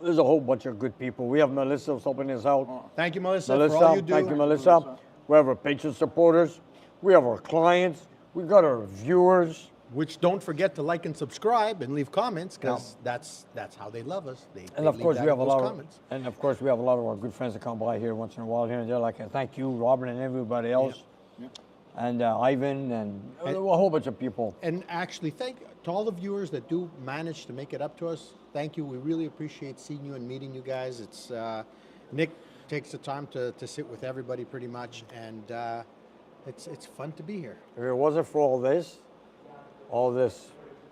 B: there's a whole bunch of good people. We have Melissa helping us out.
G: Thank you, Melissa,
B: Melissa,
G: for all you do.
B: thank you, Melissa. We have our patron supporters. We have our clients. We got our viewers.
G: Which don't forget to like and subscribe and leave comments because that's how they love us. They
B: And of
G: leave
B: course,
G: that
B: we have a
G: in
B: lot
G: those
B: of,
G: comments.
B: and of course, we have a lot of our good friends that come by here once in a while here and there. Like, thank you, Robert, and everybody else, and Ivan, and a whole bunch of people.
G: And actually, thank to all the viewers that do manage to make it up to us. Thank you. We really appreciate seeing you and meeting you guys. It's Nick takes the time to sit with everybody pretty much, and it's fun to be here.
B: If it wasn't for all this,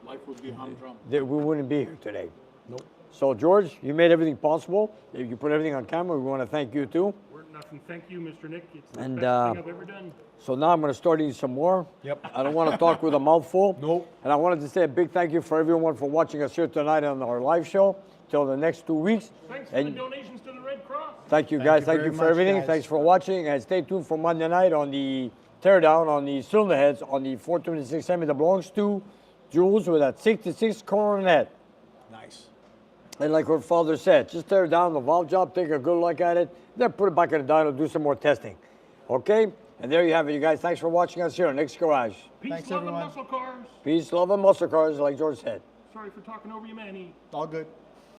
C: Life would be humdrum.
B: we wouldn't be here today.
G: Nope.
B: So, George, you made everything possible. You put everything on camera. We want to thank you too.
A: We're nothing. Thank you, Mr. Nick. It's the
B: And,
A: best thing I've ever done.
B: So now I'm going to start eating some more.
G: Yep.
B: I don't want to talk with a mouthful.
G: Nope.
B: And I wanted to say a big thank you for everyone for watching us here tonight on our live show. Till the next 2 weeks.
A: Thanks for the
B: And
A: donations to the Red Cross.
B: thank you
G: Thank
B: guys.
G: you
B: Thank
G: very
B: you for
G: much,
B: everything.
G: guys.
B: Thanks for watching. And stay tuned for Monday night on the teardown on the cylinder heads on the 426 Hemi that belongs to Jules with that 66 Coronet.
G: Nice.
B: And like our father said, just tear down the valve job, take a good look at it, then put it back in the dyno, do some more testing. Okay? And there you have it, you guys. Thanks for watching us here on Nick's Garage.
A: Peace,
G: Thanks,
A: love, and
G: everyone.
A: muscle cars.
B: Peace, love, and muscle cars, like George said.
A: Sorry for talking over you, Manny.
G: All good.